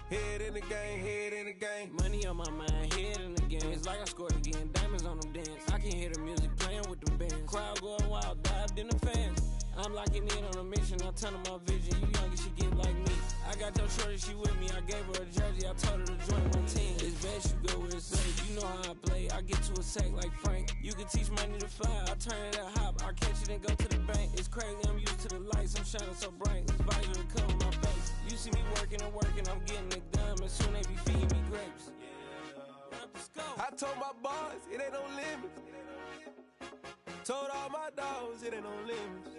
Head in the game, head in the game. Money on my mind, head in the game. It's like I scored again, diamonds on them dance. I can hear the music playing with them bands. Crowd going wild, dived in the fans. I'm locking in on a mission, I tell her my vision. You young, she get like me. I got your shorty, she with me. I gave her a jersey, I told her to join my team. It's best you go where it's safe. You know how I play, I get to a sack like Frank. You can teach money to fly, I turn it at hop. I catch it and go to the bank. It's crazy, I'm used to the lights, I'm shining so bright. This visor will cover my face. You see me working and working, I'm getting it done. And soon they be feeding me grapes. I told my boys, it ain't no limits. Told all my dogs, it ain't no limits.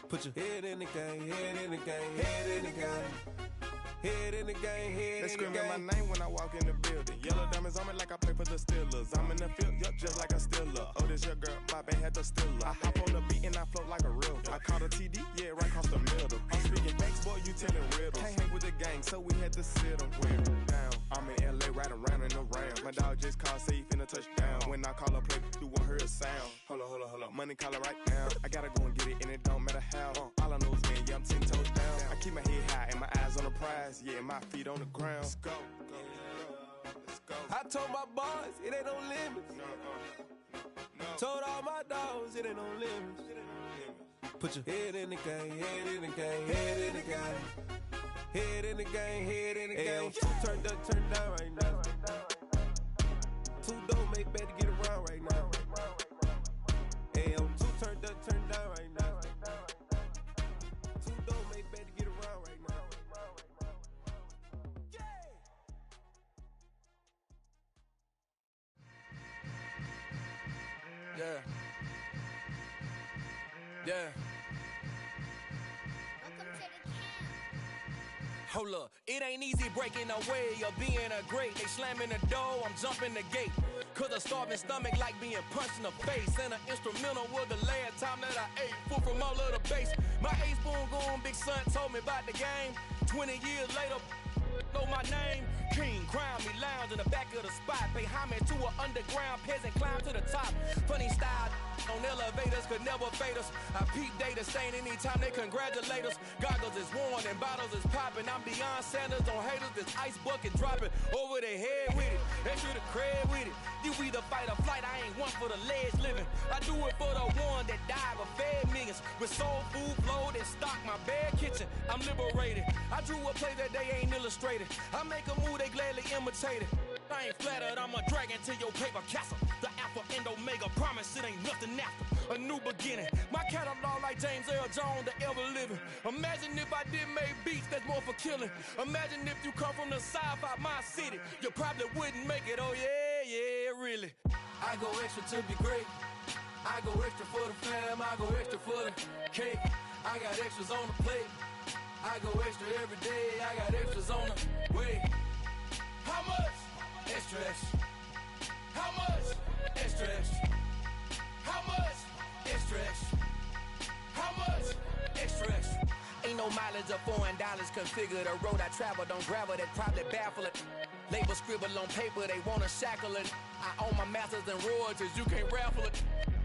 Put your head in the game, head in the game, head in the game. Head in the game, head They in the game. screaming my name when I walk in the building. Yellow diamonds on me like I play for the Steelers. I'm in the field, yup, just like a Steeler. Oh, this your girl, my band had the Steeler. I hop on the beat and I float like a river. I caught a TD, yeah, right across the middle. I'm speaking facts, boy, you telling riddles. Can't hang with the gang, so we had to sit them down. I'm in LA, riding around and around. My dog just called, say he finna touchdown. When I call a play, you won't hear a sound. Hold up, money caller right now. I gotta go and get it, and it don't matter how. All I know is, man, yeah, I'm 10 toes down. I keep my head high and my eyes on the prize. Yeah, my feet on the ground. Let's go. Let's go. I told my boys, it ain't no limits. No. Told all my dogs, it ain't no limits. Put your head in the game, head in the game, head in the game. Head in the game, head in the game. Two turned up, turned down right now. Two don't make bad to get around right now. Two turned up, turned down right now. Two don't make bad to get around right now. Yeah. Yeah. Hold up, it ain't easy breaking away or being a great. They slamming the door, I'm jumping the gate. Cause a starving stomach like being punched in the face. And an instrumental was the last time that I ate. Food from all of the bass. My ace boom goon, big son told me about the game. 20 years later, know my name. King, crown me, lounge in the back of the spot. Pay homage to an underground peasant, climb to the top. Funny style on elevators could never fade us. I peep data stain anytime they congratulate us. Goggles is worn and bottles is popping. I'm beyond Sanders on haters. This ice bucket dropping over their head with it. They should have cred with it. You either fight or flight. I ain't one for the ledge living. I do it for the one that died but fed millions. With soul food flowed and stock my bad kitchen. I'm liberated. I drew a play that they ain't illustrated. I make a move they gladly imitated. I ain't flattered, I'm a dragon to your paper castle. The Alpha and Omega, promise it ain't nothing after. A new beginning. My catalog like James Earl Jones, the ever living. Imagine if I did make beats that's more for killing. Imagine if you come from the south out my city. You probably wouldn't make it, oh yeah, really. I go extra to be great. I go extra for the fam, I go extra for the cake. I got extras on the plate. I go extra every day, I got extras on the way. How much? Extra, extra. How much? Extra, extra. How much? Extra, extra. How much? Extra, extra. Ain't no mileage of $4 configure the road I travel. Don't gravel that probably baffle it. Label scribble on paper, they wanna shackle it. I own my masters and royalties, you can't raffle it.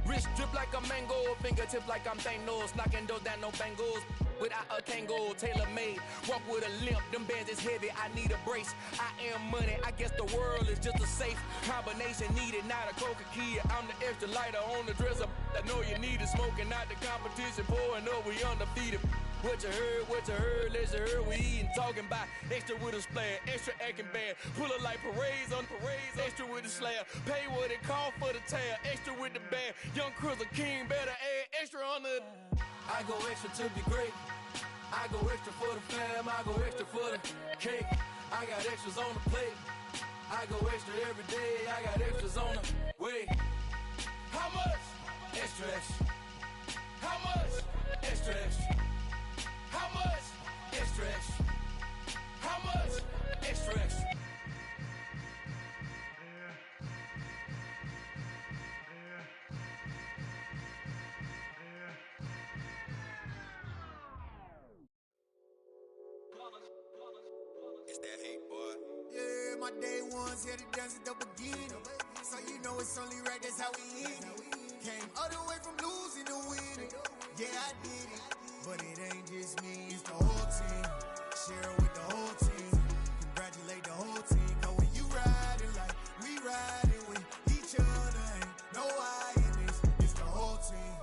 Wrist drip like a mango, fingertips like I'm Thanos. Knocking those down, no bangles. Without a Kango, tailor-made. Walk with a limp, them bands is heavy, I need a brace. I am money, I guess the world is just a safe combination needed, not a coca key. I'm the extra lighter on the dresser. I know you need it, smoking out the competition, pouring up, we undefeated. What you heard, let's hear we eating, talking about extra with a splash, extra acting bad, pull it like parades on parades, extra with the slab, pay what it cost for the tab, extra with the band, young Cruiser King, better add extra on the. I go extra to be great, I go extra for the fam, I go extra for the cake, I got extras on the plate, I go extra every day, I got extras on the way. How much? Extra, extra. How much? Extra, extra. How much? Extra, extra. How much? Extra, extra. My day ones here to dance at the beginning. So you know it's only right, that's how we end it. Came all the way from losing to winning. Yeah, I did it. But it ain't just me, it's the whole team. Share it with the whole team. Congratulate the whole team. Cause when you riding like we riding with each other, ain't no I in this. It's the whole team.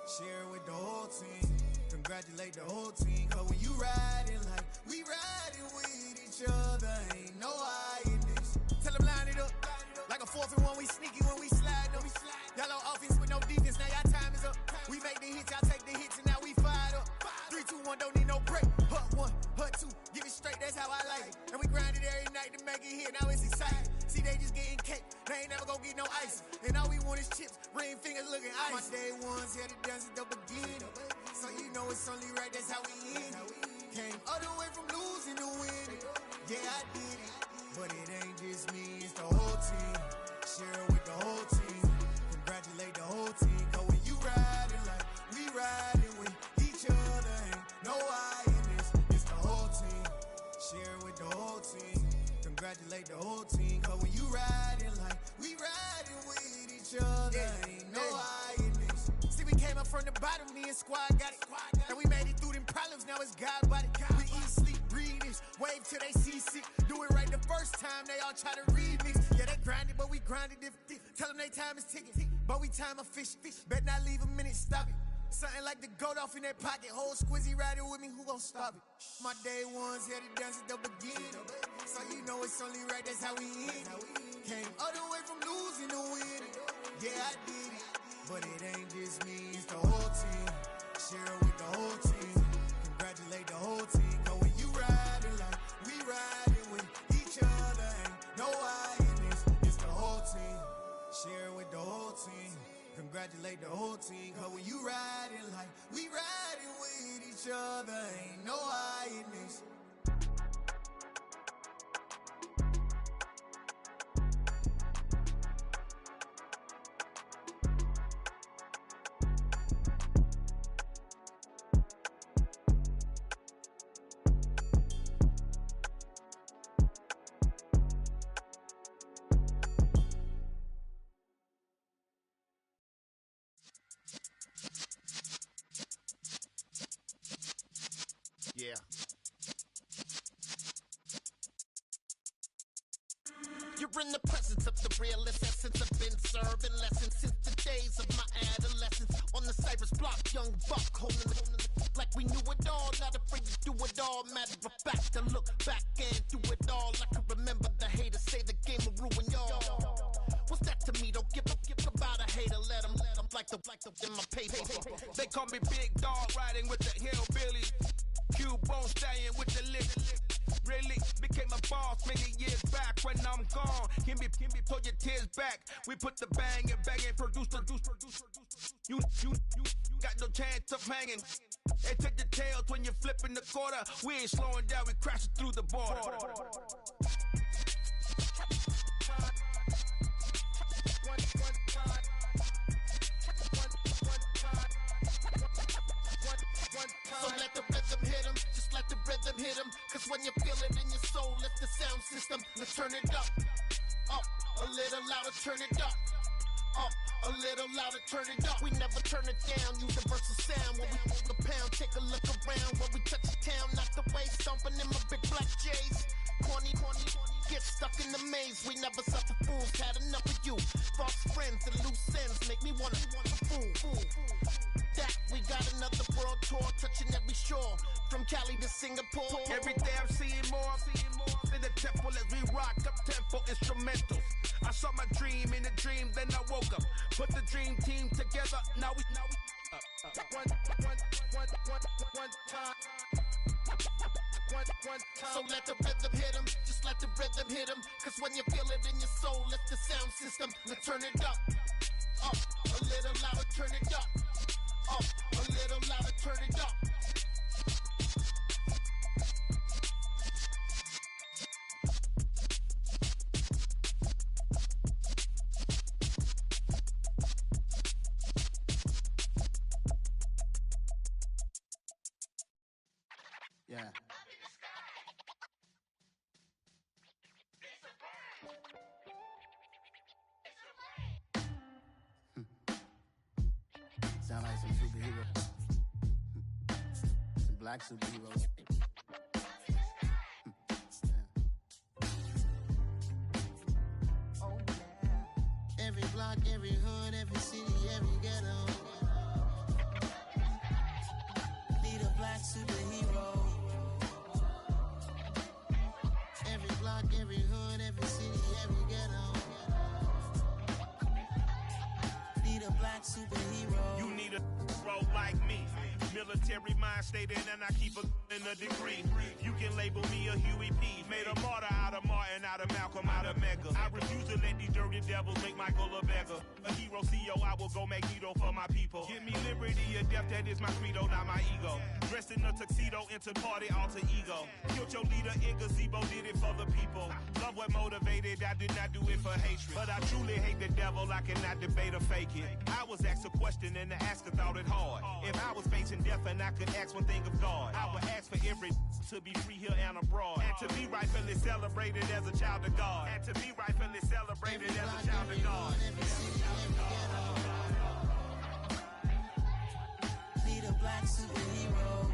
Share it with the whole team. Congratulate the whole team. Cause when you riding like we riding with each other, ain't no I in this. Tell them line it up. Like a 4th and 1, we sneaky when we slide them. Y'all on offense with no defense, now y'all time is up. We make the hits, y'all take the hits, and now we fired up. 3, 2, 1, don't need no break. Hut 1, hut 2, give it straight, that's how I like it. And we grind it every night to make it hit, now it's exciting. See, they just getting cake, they ain't never gonna get no ice. And all we want is chips, ring fingers looking ice. My day ones here to dance at the beginning. So you know it's only right, that's how we end it. Came all the way from losing to winning. Yeah, I did it. But it ain't just me, it's the whole team. Share it with the whole team. Congratulate the whole team. Cause when you riding like we riding with each other, ain't no I in this. It's the whole team. Share it with the whole team. Congratulate the whole team. Cause when you riding like we riding with each other, ain't no I in this. See, we came up from the bottom, me and squad got it. And we made it through them problems, now it's God body. We eat, sleep, breathe this. Wave till they see sick. Do it right the first time, they all try to remix. Yeah, they grinded, but we grinded different. Tell them they time is ticking, but we time a fish. Bet not leave a minute, stop it. Something like the goat off in that pocket. Whole squizzy riding with me, who gon' stop it? My day ones here to dance at the beginning. So you know it's only right, that's how we end it. Came all the way from losing to winning. Yeah, I did it. But it ain't just me, it's the whole team. Share it with the whole team. Congratulate the whole team. Cause when you riding like we riding with each other, ain't no I in this. It's the whole team. Share it with the whole team. Congratulate the whole team. Cause when you riding like we riding with each other, ain't no I in this. Yeah. You're in the presence of the realest essence. I've been serving lessons since the days of my adolescence. On the Cypress block, young buck holding the like we knew it all. Not afraid to do it all. Matter of fact, to look back and do it all. I can remember the haters say the game will ruin y'all. What's that to me? Don't give about a hater. Let them like the in my paper. They call me Big Dog, riding with the hillbillies. Q-Bone stallion with the lip. Really became a boss many years back. When I'm gone, can be pull your tears back. We put the bang and produce. You got no chance of hanging. They take the tails when you're flipping the quarter. We ain't slowing down, we crashing through the border. So let the rhythm hit him, just let the rhythm hit him. Cause when you feel it in your soul, lift the sound system, let's turn it up. Up, a little louder, turn it up. Up, a little louder, turn it up. We never turn it down, universal sound. When we move the pound, take a look around. When we touch the town, not the way, stomping in my big black J's. Corny, get stuck in the maze. We never suffer fools, had enough of you. False friends and loose ends make me wanna fool. That we got another world tour, touching every shore, from Cali to Singapore. Every day I'm seeing more in the temple as we rock up tempo instrumentals. I saw my dream in a dream, then I woke up. Put the dream team together, now we one time. So let the rhythm hit him, just let the rhythm hit him. Cause when you feel it in your soul, lift the sound system, let's turn it up. Up, a little louder, turn it up. Up, a little louder, turn it up. Yeah. like some superhero. Some black superheroes. Oh, yeah. Every block, every hood, every city, every ghetto. Need a black superhero. Every block, every hood, every city, every ghetto. Need a black superhero. You need a role like me. Military mind stated, and I keep in a degree. You can label me a Huey P. Made a martyr out of Martin, out of Malcolm, out of Mega. I refuse to let these dirty devils make Michael a beggar. A hero CEO, I will go Magneto for my people. Give me liberty or death, that is my credo, not my ego. Dressed in a tuxedo, into party, alter ego. Killed your leader in gazebo, did it for the people. Love what motivated, I did not do it for hatred. But I truly hate the devil, I cannot debate or fake it. I was asked a question and the asker thought it hard. If I was facing death and I could ask one thing of God, I would ask for every to be free here and abroad, and to be rightfully celebrated as a child of God, and to be rightfully celebrated as a child of God. Need a black superhero.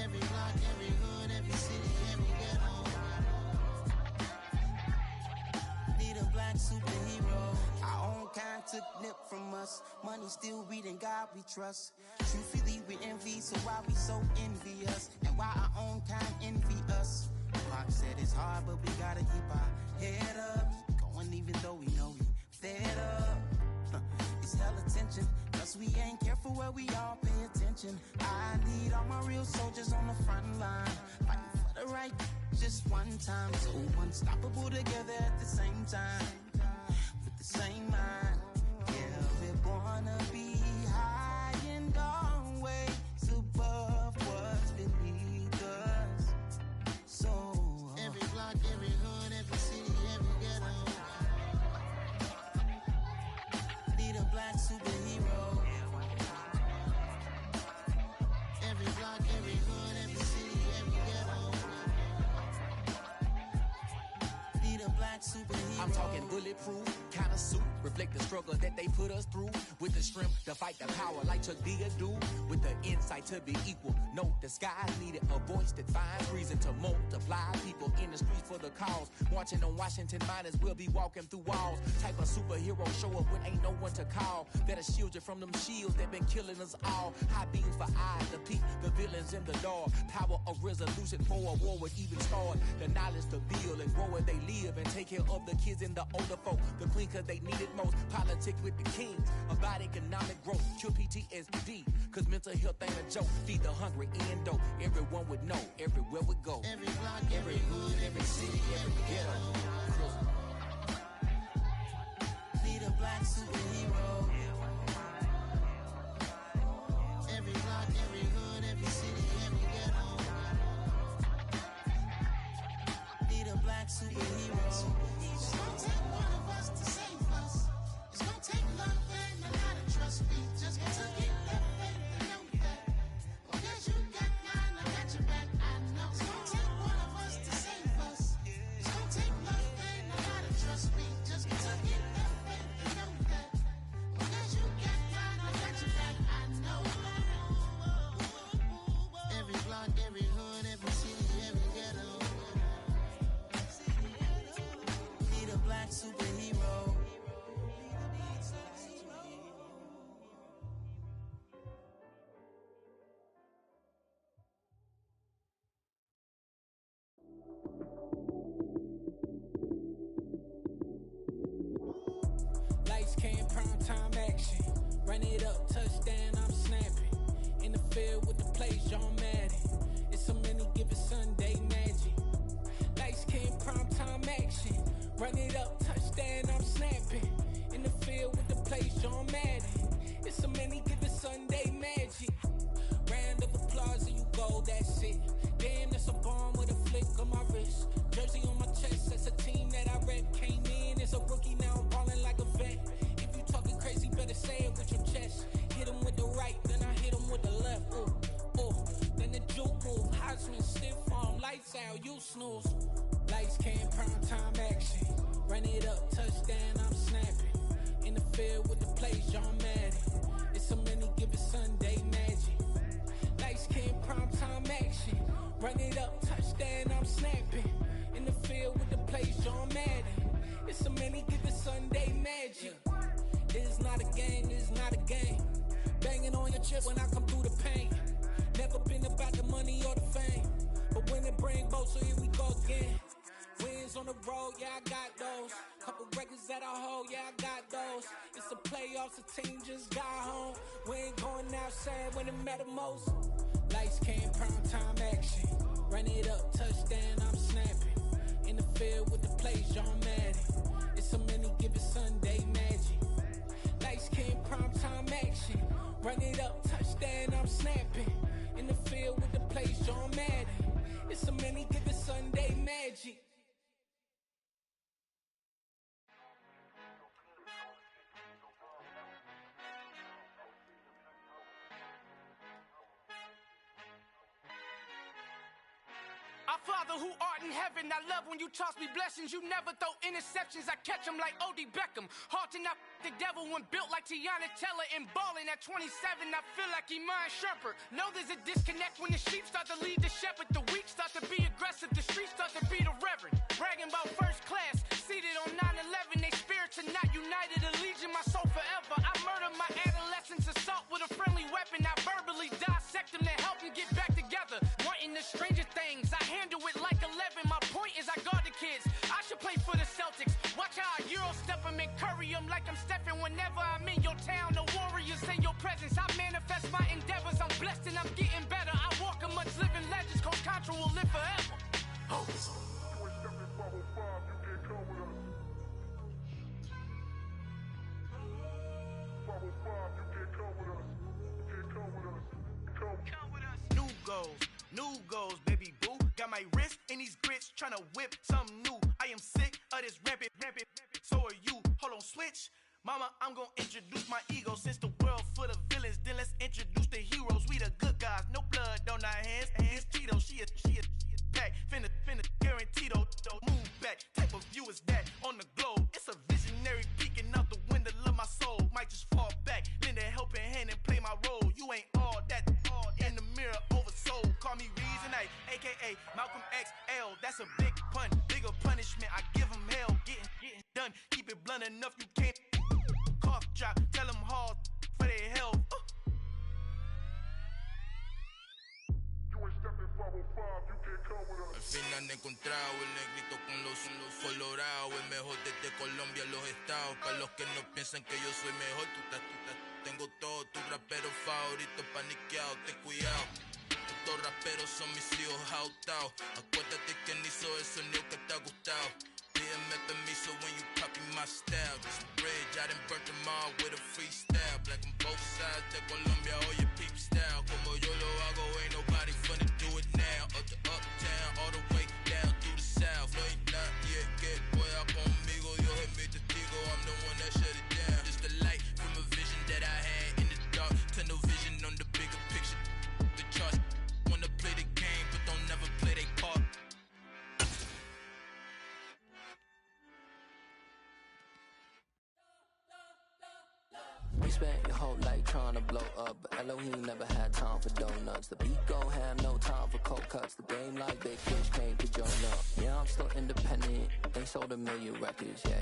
Every block, every hood, every city, every ghetto. Need a black superhero. Our own kind took nip from us. Money still reading, God we trust. Truthfully we envy, so why we so envious? And why our own kind envy us? Pac said it's hard, but we gotta keep our head up. Going even though we know we fed up. It's hell attention, cause we ain't careful where we all pay attention. I need all my real soldiers on the front line, fighting for the right just one time. So unstoppable together at the same time, with the same mind. Yeah, we're gonna be high and always above what's beneath us. So every block, every hood, every city, every ghetto. Need a black superhero. Every block, every hood, every city, every ghetto. Need a black superhero. I'm talking bulletproof kind of suit, reflect the struggle that they put us through, with the strength to fight the power like Chuck D do, with the insight to be equal. Note the skies needed a voice that finds reason to multiply people in the streets for the cause. Marching on Washington miners will be walking through walls. Type of superhero show up when ain't no one to call. That'll shield you from them shields that been killing us all. High beams for eyes to peek the villains in the dark. Power of resolution for a war would even start. The knowledge to build and grow where they live and take care of the kids and the older folk. The queen cause they need it most. Politics with the kings. About economic growth. Cure PTSD. Cause mental health ain't a joke. Feed the hungry and dope. Everyone would know. Everywhere we go. Every block, every hood, every city, every ghetto. Need a black superhero. Every block, every hood, every city, every ghetto. Need a black superhero. It's gonna take one of us to save us. It's gonna take love and a lot of trust. We just got to get that faith and know that. Because you got mine, I got your back. I know it's gonna take one of us to save us. It's gonna take love and a lot of trust. We just got to get that faith and know that. Because you got mine, I got your back. I know. Every block, every hood, every city, every ghetto. Need a black superhero. Lights came, prime time action. Run it up, touchdown, I'm snapping. In the field with the plays, John Madden. It's so many, give it Sunday magic. Lights came, prime time action. Run it up, touchdown, I'm snapping. In the field with the plays, John Madden. It's so many, give it Sunday magic. Round of applause and you go, that's it. Damn, that's a bomb with a flick on my wrist. Jersey on my chest, that's a team that I rep. Came in as a rookie, now I'm ballin' like a vet. If you talking crazy, better say it with your chest. Hit him with the right, then I hit him with the left. Then the juke move, Heisman, stiff arm, lights out, you snooze. Lights came, prime time action. Run it up, touchdown, I'm snapping. In In the field with the plays, John Madden. It's so many, give it Sunday magic. Light skin, primetime action. Run it up, touchdown, I'm snapping. In the field with the plays, John Madden. It's so many, give it Sunday magic. It's not a game, it's not a game. Banging on your chest when I come through the pain. Never been about the money or the fame. But when it bring both, so here we go again. Wins on the road, yeah, I got those. Couple records that I hold, yeah, I got those. It's the playoffs, the team just got home. We ain't going outside when it matter most. Lights came, prime time action. Run it up, touchdown, I'm snapping. In the field with the plays, John Madden. It's so many, give it Sunday magic. Lights came, prime time action. Run it up, touchdown, I'm snapping. In the field with the plays, John Madden. It's so many, give it Sunday magic. Our Father who art in heaven, I love when you toss me blessings. You never throw interceptions, I catch them like O.D. Beckham. Hard to not the devil when built like Tiana Teller. And balling at 27, I feel like Iman Shumpert. Know there's a disconnect when the sheep start to lead the shepherd. The weak start to be aggressive, the streets start to be the reverend. Bragging about first class, seated on 9/11. They spirits are not united, allegiance my soul forever. I murdered my adolescence, assault with a friendly weapon. I verbally dissect them to help them get back together. Wanting the stranger things, I handle it like 11. My point is I guard the kids. I should play for the Celtics. Watch how I Euro step them and curry them like I'm Stephen. Whenever I'm in your town, the Warriors in your presence. I manifest my endeavors. I'm blessed and I'm getting better. I walk amongst living legends. Coach Contra will live forever. Oh. New goals, new goals, baby boo. Got my wrist in these grits, tryna whip something new. I am sick of this rampant. So are you. Hold on, switch. Mama, I'm gonna introduce my ego. Since the world full of villains, then let's introduce the heroes. We the good guys, no blood on our hands. Hands Tito, she a pack. Finna guarantee though. Move back. Type of view is that on the globe? It's a visionary peeking out the window of my soul. Might just fall back, lend a helping hand and play my role. You ain't all that. In the mirror, oversold. Call me Reason A, aka Malcolm XL. That's a big pun, bigger punishment. I give him hell, getting done. Keep it blunt enough, you can't. Cough drop, tell them hard for their health. Al fin han encontrado el negrito con los colorados. El mejor desde Colombia, los estados. Para los que no piensan que yo soy mejor, tengo todo, tus raperos favoritos paniqueados, ten cuidado. Estos raperos son mis hijos jautados. Acuérdate que ni hizo el sonido que te ha gustado. Pídeme permiso when you copy my style. This bridge, I done burnt them all with a freestyle. Black on both sides de Colombia, oye peep style. Como yo lo hago, ain't nobody finna do it now. Up to uptown, all the way down through the south. No ain't not yet, que pueda conmigo. Dios es mi testigo, I'm the one that shut it down. Just the light from a vision that I had in the dark. Tunnel vision on the bigger picture. The charts wanna play the game, but don't never play their part. We spent your whole life trying to blow up, but Elohim never had time for donuts. The beat gon' have no time for cold cuts. The game like Big Fish came to join up. Yeah, I'm still independent. They sold 1 million records, yeah.